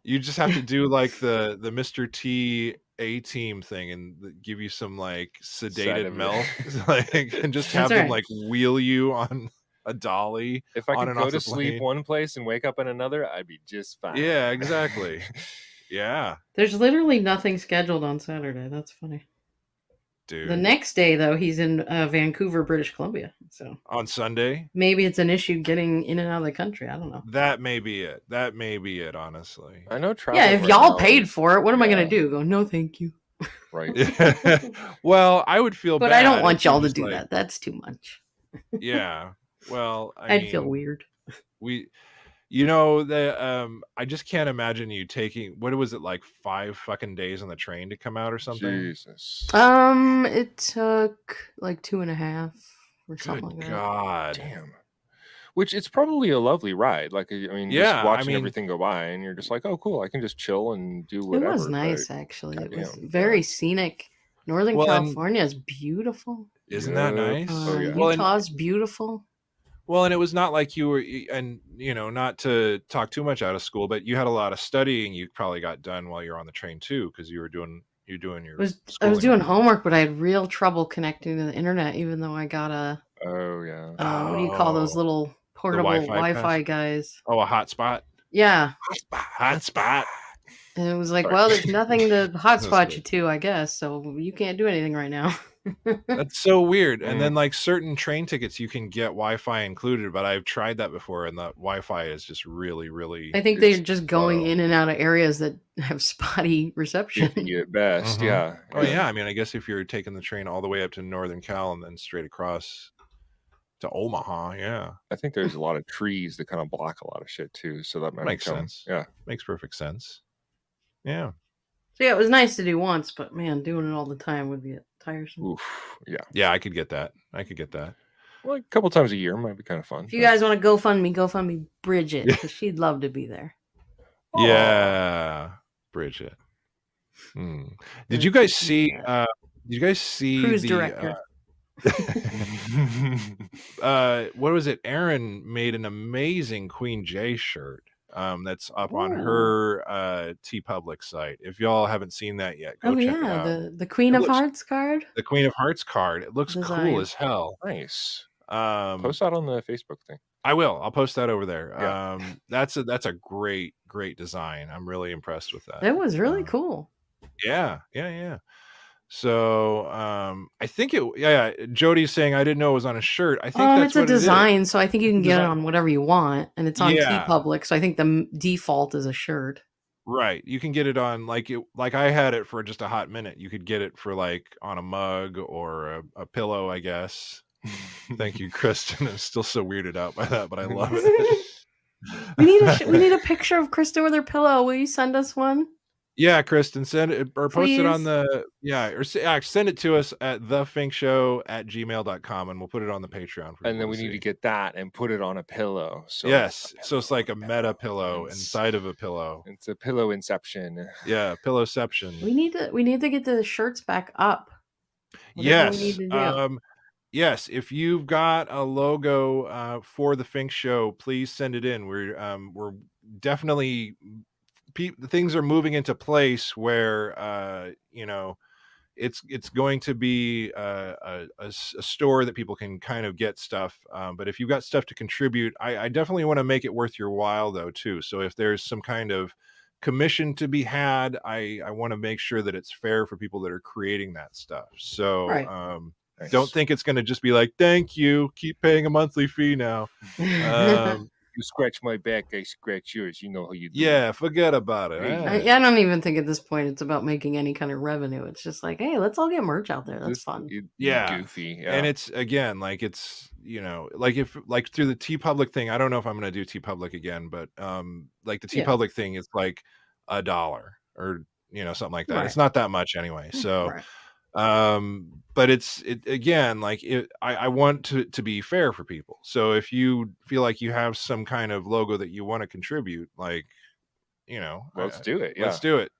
You just have to do like the Mr. T A-Team thing and give you some like sedated Sedative. milk, like, and just That's have them right. like wheel you on a dolly. If I on could and go off to the sleep plane. one place and wake up in another, I'd be just fine. Yeah, exactly. Yeah, There's literally nothing scheduled on Saturday. That's funny. dude. The next day, though, he's in Vancouver, British Columbia. So On Sunday, maybe it's an issue getting in and out of the country. I don't know. that may be it. That may be it. Honestly, I know travel. Yeah, if right y'all now paid is- for it, what am I yeah, going to do? Go, no, thank you. Right. well, I would feel But bad. I don't if want you y'all to just, do like, that. That's too much. Yeah. Well, I'd feel weird. we I just can't imagine you taking, what was it, like 5 fucking days on the train to come out or something? Jesus. It took like 2.5 or something Good like that. God. Damn. Which it's probably a lovely ride. Like, I mean, Yeah, just watching I mean- everything go by, and you're just like, oh, cool, I can just chill and do It whatever. was nice, but actually. It was goddamn, very yeah. scenic. Northern Well, and- California is beautiful. Isn't that Yep. nice? Oh, yeah. Well, and- Utah's beautiful. Well, and it was not like you were, and not to talk too much out of school, but you had a lot of studying you probably got done while you're on the train too, because you're doing your I was schooling. doing homework, but I had real trouble connecting to the internet, even though I got a Oh, yeah. what do you call those Oh, little portable Wi-Fi Wi-Fi guys? Oh, a hotspot. Yeah, Hotspot. and it was like, Sorry. well, there's nothing to hotspot good. you to, I guess. So you can't do anything right now. That's so weird. And Mm. then like certain train tickets, you can get Wi-Fi included, but I've tried that before, and the Wi-Fi is just really, really. I think they're It's just going slow. in and out of areas that have spotty reception. Iffy at best, Mhm. yeah. Oh yeah, I mean, I guess if you're taking the train all the way up to Northern Cal and then straight across to Omaha, yeah, I think there's a lot of trees that kind of block a lot of shit too, so that might makes become, sense. Yeah. Makes perfect sense. Yeah. So yeah, it was nice to do once, but man, doing it all the time would be tiresome. Oof. Yeah. Yeah, I could get that. Well, a couple times a year might be kind of fun. If you guys want to GoFundMe Bridget, Yeah. because she'd love to be there. Yeah, Bridget. Did you guys see? Yeah. Did you guys see Cruise the? director. What was it? Aaron made an amazing Queen J shirt. That's up on Ooh. her T Public site. If y'all haven't seen that yet, go Oh check it yeah, out. the Queen It of looks- Hearts card. The Queen of Hearts card. It looks Design. cool as hell. Nice. Post Post that on the Facebook thing. I will. I'll post that over there. Yeah. That's a great design. I'm really impressed with that. It was really cool. Yeah. So I think it. Yeah. Jody's saying I didn't know it was on a shirt. I think that's It's a what it is. design, so I think you can get it Design. on whatever you want, and it's on Yeah. TeePublic, so I think the default is a shirt. Right. You can get it on like I had it for just a hot minute. You could get it for like on a mug or a pillow, I guess. Thank you, Kristen. I'm still so weirded out by that, but I love it. We need a picture of Krista with her pillow. Will you send us one? Yeah, Kristen, send it or post it on Please. send it to us at thefinkshow@gmail.com and we'll put it on the Patreon for And then people we to need see. to get that and put it on a pillow. So Yes, so it's like a meta pillow It's- inside of a pillow. It's a pillow inception. Yeah, pillowception. We need to get the shirts back up. Whatever we Yes. need to do. Yes, if you've got a logo for the Fink Show, please send it in. We're definitely things are moving into place where it's going to be a store that people can kind of get stuff. But if you've got stuff to contribute, I definitely want to make it worth your while though too. So if there's some kind of commission to be had. I want to make sure that it's fair for people that are creating that stuff. So Right. don't think it's going to just be like, thank you, keep paying a monthly fee now. You scratch my back, I scratch yours. You know how you do. Yeah, forget about it. I don't even think at this point it's about making any kind of revenue. It's just like, hey, let's all get merch out there. That's fun. Yeah. Goofy. Yeah. And it's again, like it's, like if like through the TeePublic thing, I don't know if I'm going to do TeePublic again, but like the TeePublic thing is like $1 or something like that. Right. It's not that much anyway. So Right. but it again, like I want to be fair for people. So if you feel like you have some kind of logo that you want to contribute, like let's do it. Yeah. Let's do it.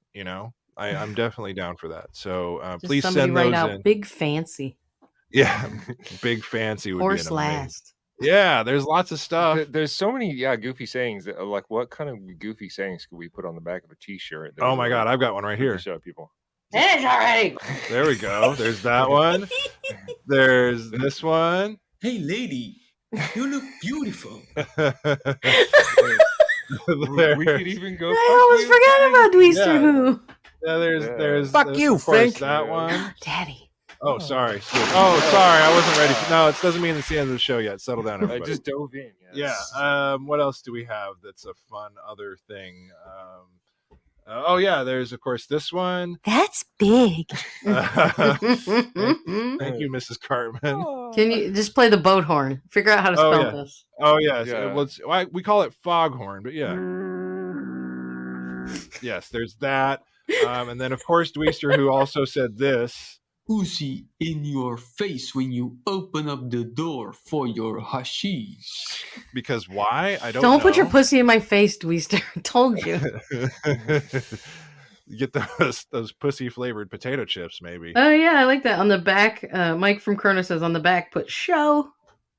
I'm definitely down for that. So Just please somebody send write those out in. big fancy. Yeah, big fancy would Horse be an amazing. last. Yeah, there's lots of stuff. There's so many goofy sayings that like what kind of goofy sayings could we put on the back of a t-shirt? Oh my god, I've got one right here. Show people. Finish already. There we go. There's that one. There's this one. Hey lady, you look beautiful. We could even go. I almost forgot about Dweester Who. Yeah, there's Fuck you, of course, Fink. that one. Daddy. Oh, sorry. Oh, sorry. I wasn't ready. No, it doesn't mean it's the end of the show yet. Settle down, I everybody. just dove in. Yeah. What else do we have that's a fun other thing? Oh yeah, there's of course this one. That's big. Thank you, Mrs. Cartman. Can you just play the boat horn? Figure out how to spell this. Oh yes, Yeah. we call it foghorn, but yeah. Yes, there's that. And then of course Dweester, who also said this. Pussy in your face when you open up the door for your hashish. Because why? I don't know. Don't put your pussy in my face, Dweester. I told you. Get those pussy flavored potato chips, maybe. Oh yeah, I like that. On the back, Mike from Chrono says on the back, put show.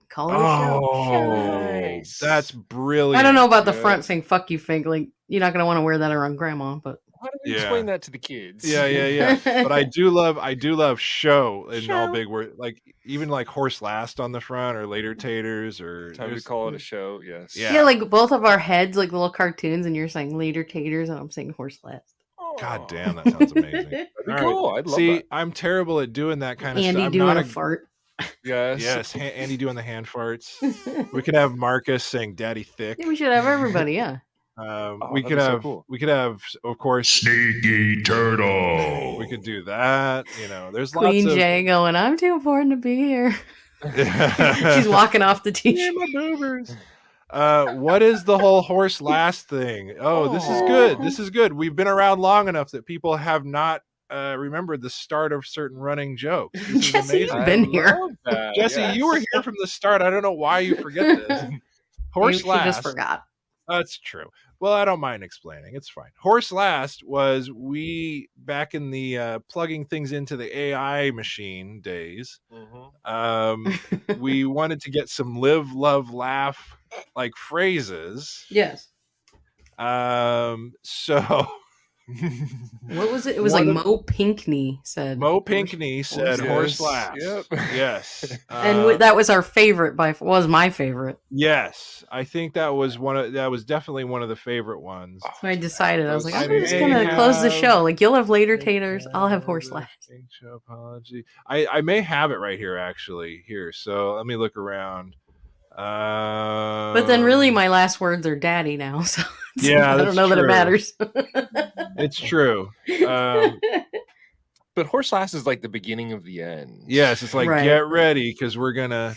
Call it a show. Nice. That's brilliant. I don't know about the front saying "fuck you, Fink." Like you're not gonna want to wear that around Grandma, but How do we explain that to the kids? Yeah. But I do love show in all big words, like even like horse last on the front or later taters or Time to call it a show. Yes. Yeah. yeah, like both of our heads, like little cartoons, and you're saying later taters, and I'm saying horse last. God damn, that sounds amazing. That'd be All cool. right. I'd love See, that. I'm terrible at doing that kind of Andy stuff. I'm doing not a fart. Yes. Andy doing the hand farts. We could have Marcus saying "Daddy thick." Yeah, we should have everybody. Yeah. We could have, of course, Sneaky Turtle. we could do that. There's Queen lots of. Jay going, I'm too important to be here. She's walking off the t-shirt. What is the whole horse last thing? Oh, this is good. This is good. We've been around long enough that people have not remembered the start of certain running jokes. This is Jesse, amazing. you've been here. Jesse, you were here from the start. I don't know why you forget this. Horse She last. just forgot. That's true. Well, I don't mind explaining. It's fine. Horse last was we back in the plugging things into the AI machine days. We wanted to get some live, love, laugh like phrases. Yes. So What was it? It was like Mo Pinkney said. Mo Pinkney said horse last. Yep. Yes. And that was our favorite was my favorite. Yes. I think that was definitely one of the favorite ones. So I decided, I was like, I I'm just may gonna close the have- show. Like you'll have later taters, I'll have horse last. Show apology. I may have it right here actually. Here. So let me look around. But then really my last words are daddy now, so Yeah, I don't that's know that it true. matters. It's true. But horse last is like the beginning of the end. Yes, it's like Right. get ready because we're gonna,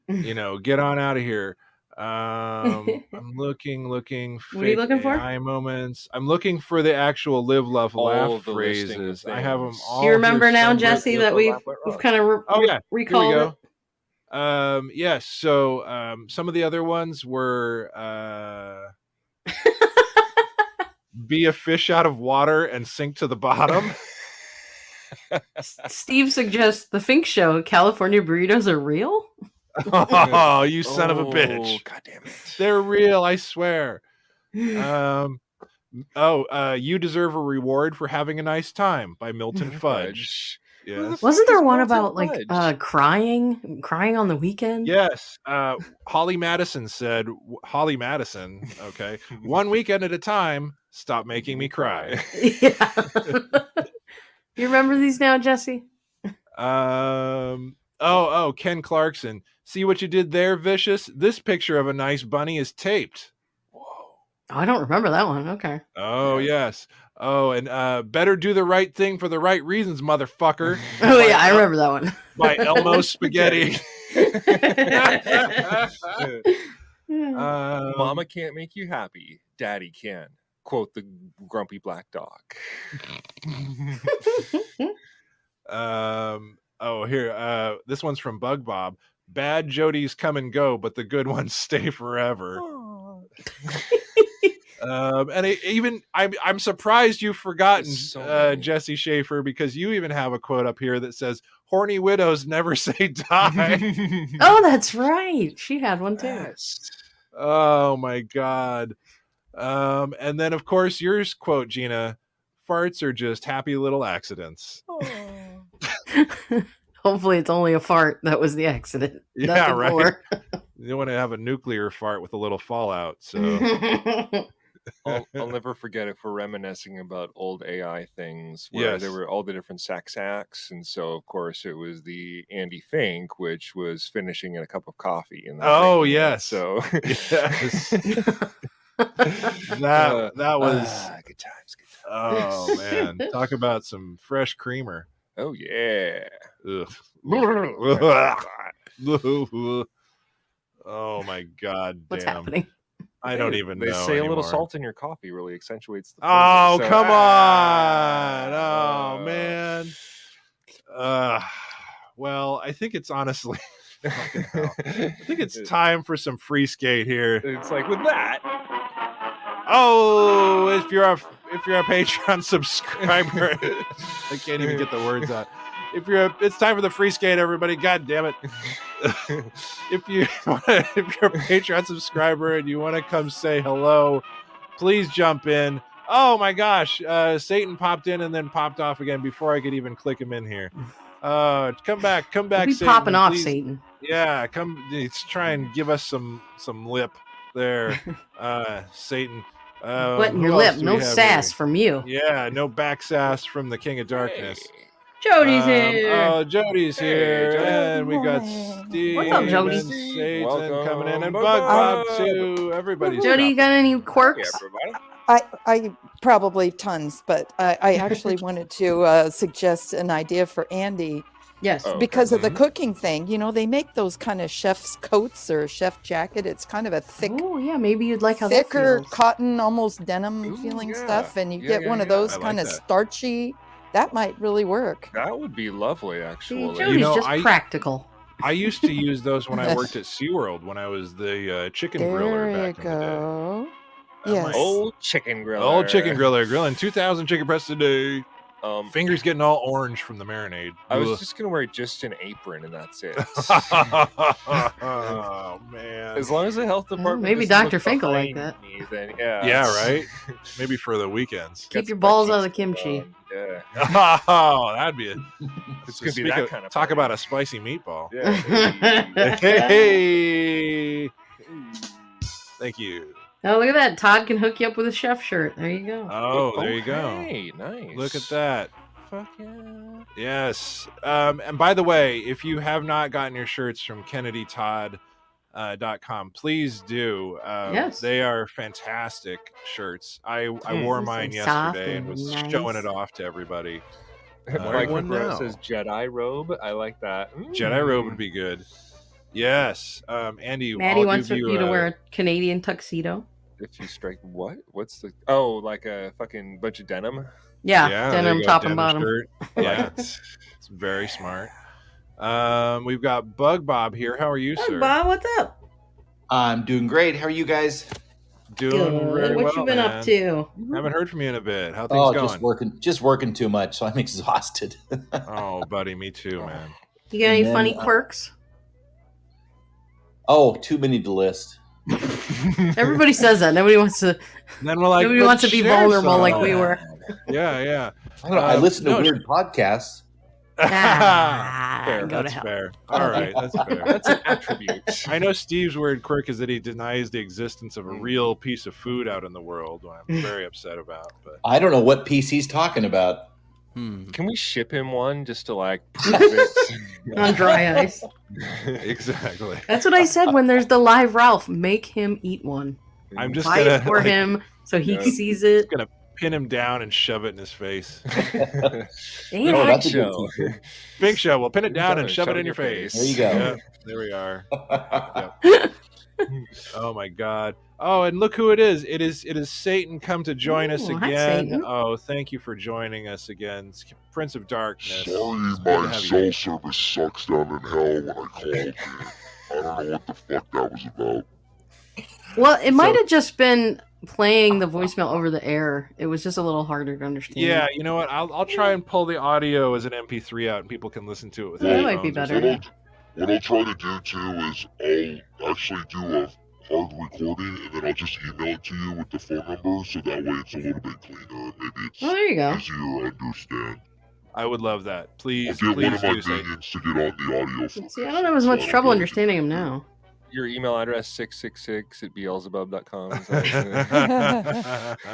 get on out of here. I'm looking. What are you looking for? AI moments. I'm looking for the actual live, love, All laugh of the listing of phrases. I have them things. all. Do you remember here now, somewhere. Jesse, that we've kind of Oh yeah, recalled here it? we go. Yes. So some of the other ones were be a fish out of water and sink to the bottom. Steve suggests the Fink Show. California burritos are real. Oh, you son of a bitch! God damn it. They're real, I swear. You deserve a reward for having a nice time by Milton Fudge. Yes. Wasn't there It's one Milton about like Fudge. crying on the weekend? Yes. Holly Madison said, Holly Madison, okay, one weekend at a time, Stop making me cry. Yeah. You remember these now, Jesse? Ken Clarkson. See what you did there, Vicious? This picture of a nice bunny is taped. Oh, I don't remember that one. Okay. Oh, yes. Oh, and better do the right thing for the right reasons, motherfucker. Oh, yeah, I remember that one. By Elmo Spaghetti. Mama can't make you happy. Daddy can. Quote the grumpy black dog. Here. This one's from Bug Bob. Bad Jodies come and go, but the good ones stay forever. I'm surprised you've forgotten Jesse Schaefer, because you even have a quote up here that says, "Horny widows never say die." Oh, that's right. She had one too. Yes. Oh my God. And then of course yours quote, Gina, farts are just happy little accidents. Hopefully it's only a fart that was the accident. Yeah, Nothing right. more. You don't want to have a nuclear fart with a little fallout. So I'll never forget if we're reminiscing about old AI things where there were all the different sex acts. And so, of course, it was the Andy Fink, which was finishing in a cup of coffee. And yes. So, yes. that was good times. Oh, man. Talk about some fresh creamer. Oh, yeah. Ugh. Oh, my God. What's damn. happening? I don't even know. They say anymore. a little salt in your coffee really accentuates the flavor. Oh, So, come on. Oh, man. Well, I think it's honestly fucking hell. I think it's time for some free skate here. It's like with that. Oh, if you're a Patreon subscriber, I can't even get the words out. It's time for the free skate, everybody. God damn it. if you're a Patreon subscriber and you want to come say hello, please jump in. Oh my gosh, Satan popped in and then popped off again before I could even click him in here. Come back, We'll be Satan. popping off, please. Satan. Yeah, let's try and give us some lip there, Satan. What in your lip? No sass from you. Yeah, no back sass from the King of Darkness. Jody's here. Oh, Jody's here. Jody. And we got Steve What's up, Jody? and Satan Welcome. coming in, and Bug Bug Bob Bob. too. Everybody's Jody, you got any quirks? I probably tons, but I actually wanted to suggest an idea for Andy Yes. Oh. because of the cooking thing. You know, they make those kind of chef's coats or chef jacket. It's kind of a thick, Oh, yeah. Maybe you'd like how thicker that feels. cotton, almost denim Ooh, feeling yeah. stuff, and you Yeah, get yeah, one of yeah. those I like kind of that. starchy. That might really work. That would be lovely, See, actually. Jody's know, just practical. I used to use those when I worked at SeaWorld when I was the chicken griller There you back in the day. go. I'm Yes. like, Old chicken griller. Old chicken griller grilling 2,000 chicken breasts a day. Um, Fingers getting all orange from the marinade. I was Ugh. just gonna wear just an apron and that's it. Oh man. As long as the health department maybe doesn't Dr. look Fink will like behind that. me, then yeah. Yeah, it's- right. Maybe for the weekends. Keep Got your some balls out of the cheese kimchi. on, Yeah. Oh, that'd be it. It's gonna be that kind of talk party. about a spicy meatball. Yeah. Hey. Thank you. Oh, look at that. Todd can hook you up with a chef shirt. There you go. Oh, there you go. Hey, nice. Look at that. Fuck yeah. Yes. And by the way, if you have not gotten your shirts from KennedyTodd.com, please do. Yes. They are fantastic shirts. I wore Nice mine and soft yesterday and and was nice. showing it off to everybody. Mike one McGraw now. says Jedi robe. I like that. Jedi robe would be good. Yes. Andy, Maddie I'll wants give you to wear a Canadian tuxedo. If you strike what? What's the? Oh, like a fucking bunch of denim. Yeah, there denim you go, top and denim bottom. shirt. Yeah, it's very smart. We've got Bug Bob here. How are you, Hey, sir? Bob, what's up? I'm doing great. How are you guys? Doing very What well, you been man. up to? Haven't heard from you in a bit. How things Oh, going? just working too much, so I'm exhausted. Oh, buddy, me too, man. You got any And then, funny quirks? Oh, too many to list. Everybody says that. Nobody wants to. And then we're like, Nobody "Let's wants to be share vulnerable some." like we were. Yeah, yeah. I don't know. I listen to no, weird podcasts. Fair, go to That's hell. fair. All right, that's fair. That's an attribute. I know Steve's weird quirk is that he denies the existence of a real piece of food out in the world, what I'm very upset about. But I don't know what piece he's talking about. Can we ship him one just to like prove it? On dry ice. Exactly. That's what I said when there's the live Ralph. Make him eat one. I'm just Buy gonna it for him so he yeah. sees it. Gonna pin him down and shove it in his face. Damn Oh, it. that's a good Show. teaser. Big show. We'll pin it down and shove it in your face. There you go. Yep, there we are. Yep. Oh my God. Oh, and look who it is. It is Satan come to join us Ooh, hi, again. Satan. Oh, thank you for joining us again, Prince of Darkness. Sorry, It's good to my have cell you. service sucks down in hell when I called you. I don't know what the fuck that was about. Well, it might have just been playing the voicemail over the air. It was just a little harder to understand. Yeah, you know what? I'll try and pull the audio as an MP3 out, and people can listen to it with That their might be phones or better. something. What I'll try to do too is I'll actually do a hard recording and then I'll just email it to you with the phone number so that way it's a little bit cleaner. Maybe it's Oh, there you go. easier to understand. I would love that. I'll Please, get one of please my do say. minions to get on the audio for See, I don't have as much trouble understanding him now. Your email address 666 at beelzebub.com.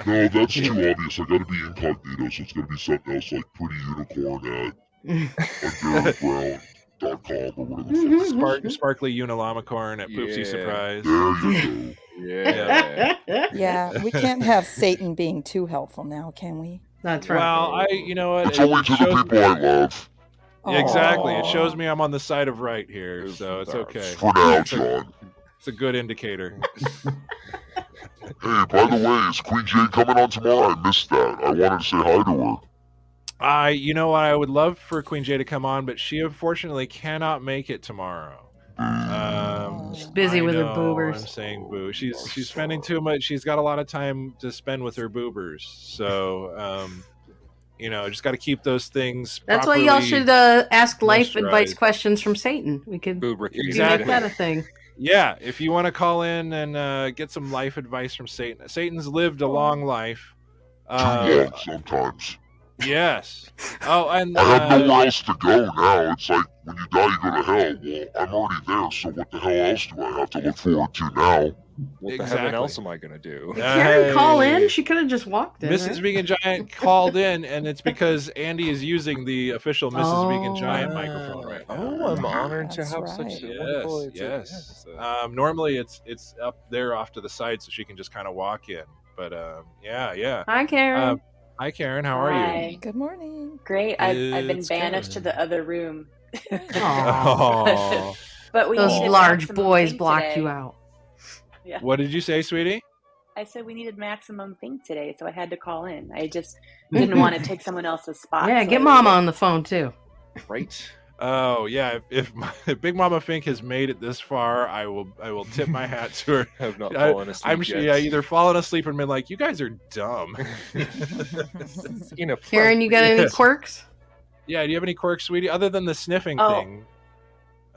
No, that's too obvious. I gotta be incognito, so it's gonna be something else like Pretty Unicorn at underground.com or whatever the fuck. Sparkly Unilamacorn at Poopsie Yeah. Surprise. There you Yeah. Yeah, we can't have Satan being too helpful now, can we? That's right. Well, you know what? go. It's only to the people I love. Exactly. It Aw. shows me I'm on the side of right here, so it's okay. For now, John. It's a good indicator. Hey, by the way, is Queen Jade coming on tomorrow? I missed that. I wanted to say hi to her. You know what? I would love for Queen Jade to come on, but she unfortunately cannot make it tomorrow. She's busy I with her know, boobers. I'm saying boo. She's spending too much. She's got a lot of time to spend with her boobers. So, you know, just got to keep those things. That's why y'all should ask life moisturized. advice questions from Satan. We could Exactly. make that a thing. Yeah, if you want to call in and get some life advice from Satan. Satan's lived a long life. Too long sometimes. Yes. Oh, and I have nowhere else to go now. It's like when you die, you go to hell. Well, I'm already there, so what the hell else do I have to look forward to now? What the heaven else am I gonna do? Did Karen call in? She could have just walked in. Mrs. Right? Vegan Giant called in, and it's because Andy is using the official Mrs. Vegan Giant microphone right now. Oh, I'm honored to That's have right. such a Yes, wonderful. yes. Normally it's up there off to the side, so she can just kind of walk in. But yeah. Hi, Karen. Hi, Karen. How are you? Hi. Good morning. Great. I've been It's banished to the other room. Oh. But we Those needed large maximum boys Fink blocked today. you out. Yeah. What did you say, sweetie? I said we needed maximum Fink today, so I had to call in. I just didn't want to take someone else's spot. Yeah, so get I Mama waited. on the phone too. Right. Oh yeah, if Big Mama Fink has made it this far, I will tip my hat to her. Have not fallen asleep I'm sure, yet. either fallen asleep or been like, you guys are dumb. Karen, you got any quirks? Yeah, do you have any quirks, sweetie, other than the sniffing Oh. thing?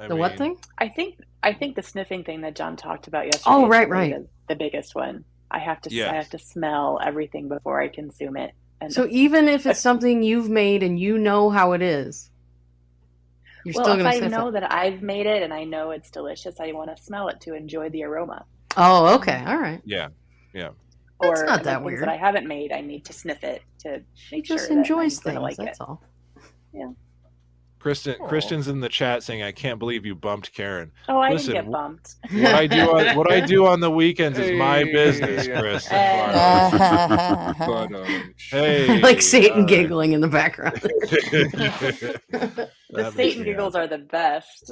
The what thing? I think the sniffing thing that John talked about yesterday. Oh, is right, probably right. The biggest one. I have to Yes. I have to smell everything before I consume it. And So even if it's something you've made and you know how it is, you're well, still if going I to sniff know it. that I've made it and I know it's delicious, I want to smell it to enjoy the aroma. Oh, okay. All right. Yeah. That's Or not the that things weird. that I haven't made, I need to sniff it to She make just sure enjoys that I'm gonna things. like That's it. all. Yeah. Kristen's in the chat saying, "I can't believe you bumped Karen." Oh, I Listen, didn't get bumped. what I do on the weekends is my business, Chris. But, Hey, like Satan all right. giggling in the background. The That makes Satan me giggles are the best.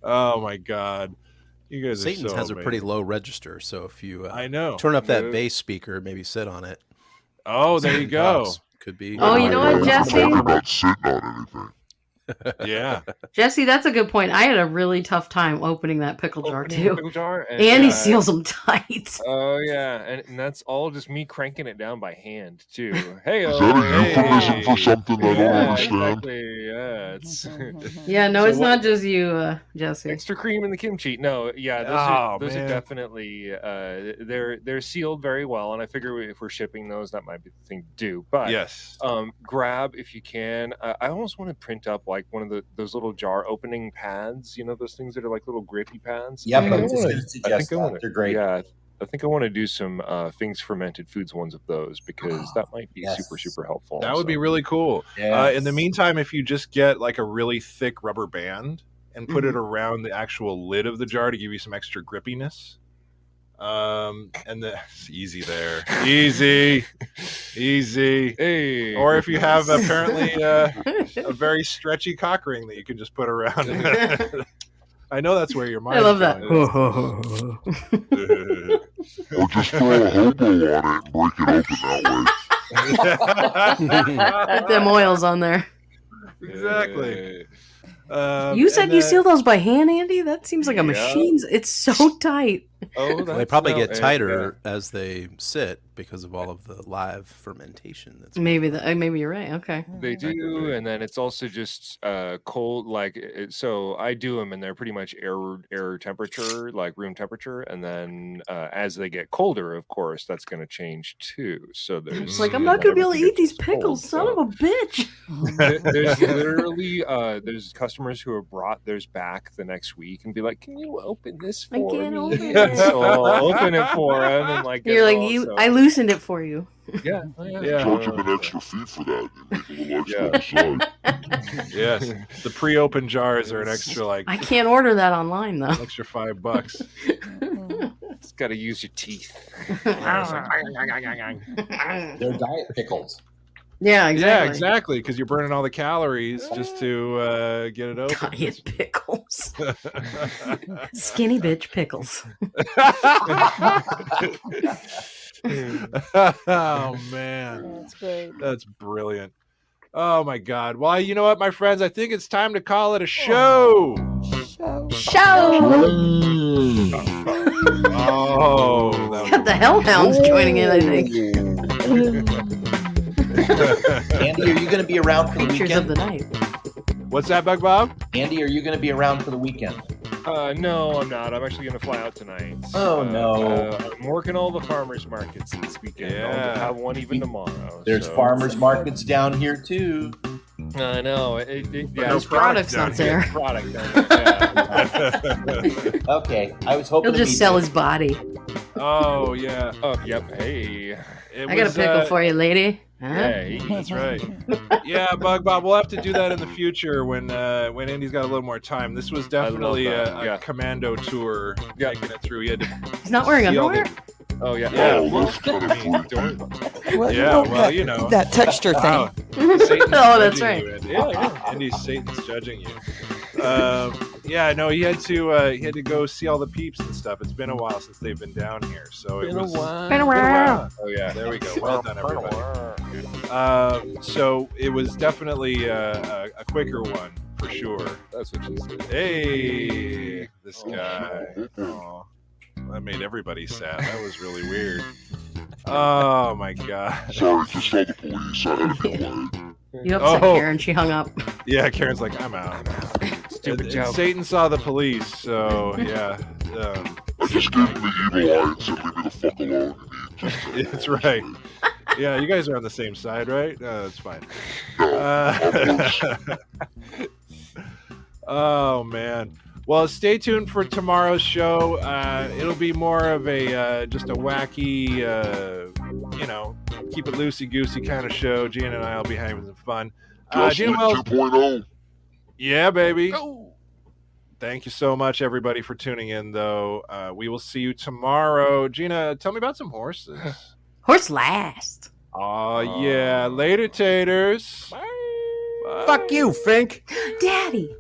Oh my god, you guys Satan's are so has a pretty amazing. low register, so if you I know. turn up that Yeah. bass speaker, maybe sit on it. Oh, there you go. Could be. Oh, you know what, Jesse? I'm not sitting on anything. Yeah. Jesse, that's a good point. I had a really tough time opening that pickle jar Opening the too. pickle jar, and Andy yeah, seals them tight. Oh yeah, and that's all just me cranking it down by hand too. Hey, Is that a euphemism for something I don't understand? Exactly. Yeah, it's Yeah, no, So it's what- not just you, Jesse. extra cream in the kimchi. No, yeah, those are definitely they're sealed very well, and I figure if we're shipping those, that might be the thing to do. But yes, grab if you can. I almost want to print up like one of those little jar opening pads. You know, those things that are like little grippy pads. Yep, I I was just wanna- going to suggest that. They're great. Yeah, I think I want to do some Finks fermented foods ones of those because that might be Yes. super helpful. that would be So, really cool. Yes. In the meantime, if you just get like a really thick rubber band and put it around the actual lid of the jar to give you some extra grippiness. And it's easy there. Easy. Hey. Or if you have apparently a very stretchy cock ring that you can just put around. I know that's where your mind. I love that. Or just throw a hobo on it and break it open that way. Put them oils on there. Exactly. You said you seal those by hand, Andy? That seems like a machine. It's so tight. Oh, They probably get tighter as they sit because of all of the live fermentation. That's Maybe you're right. Okay. They do, and then it's also just cold. Like so, I do them, and they're pretty much air temperature, like room temperature. And then as they get colder, of course, that's going to change too. So there's It's like I'm not going to be able to eat these pickles, son of a bitch. There's literally there's customers who have brought theirs back the next week and be like, "Can you open this for me?" I can't open it. So I'll open it for them and like. You're like I loosened it for you. Yeah. Charge them an extra fee for that. And make a little extra on the side. Yes, the pre-open jars are an extra like. I can't order that online though. Extra $5. It's got to use your teeth. They're diet pickles. Yeah, exactly. Yeah, exactly. Because you're burning all the calories just to get it open. Diet pickles. Skinny bitch pickles. Oh man, That's great. that's brilliant. Oh my God. Well, you know what, my friends? I think it's time to call it a show. Show. Oh, Got the hellhounds joining in, I think. Andy, are you going to be around for the Pictures weekend? of the night. What's that, Bug Bob? Andy, are you going to be around for the weekend? No, I'm not. I'm actually going to fly out tonight. Oh, no. I'm working all the farmers markets this weekend. Yeah. I'll have one even tomorrow. There's so. farmers markets down here too. I know. Yeah, Those products not there. Product yeah. Okay, I was hoping He'll just sell his body. Oh yeah. Oh, yep. Hey. I got a pickle for you, lady. Huh? Hey. That's right. Yeah, Bug Bob. We'll have to do that in the future when Andy's got a little more time. This was definitely a commando tour. Making it through. He had to He's not wearing see all underwear? Oh yeah. Yeah. That's kind of freaky. Well, you know. That texture thing. Oh, Satan's Oh, that's judging right. you, Andy. Yeah, Andy's Satan's judging you. Yeah, no, he had to go see all the peeps and stuff. It's been a while since they've been down here, so it was Been a while. Oh yeah, there we go. Well done, everybody. So it was definitely a quicker one for sure. That's what she said. Hey, this guy. Aw, that made everybody sad. That was really weird. Oh my God. Sorry, just saw the police. I had to be quiet. You upset Oh. Karen. She hung up. Yeah, Karen's like, I'm out. Stupid And joke. Satan saw the police, so yeah. I just gave him the evil eye and said, leave me the fuck alone. And he just That's right. Yeah, you guys are on the same side, right? That's fine. Oh man. Well, stay tuned for tomorrow's show. It'll be more of a just a wacky, keep it loosey goosey kind of show. Gina and I will be having some fun. Just Gina like Wells, 2.0. yeah, baby. Thank you so much, everybody, for tuning in. Though we will see you tomorrow. Gina, tell me about some horses. Horse last. Oh yeah, later, taters. Bye. Fuck you, Fink. Daddy.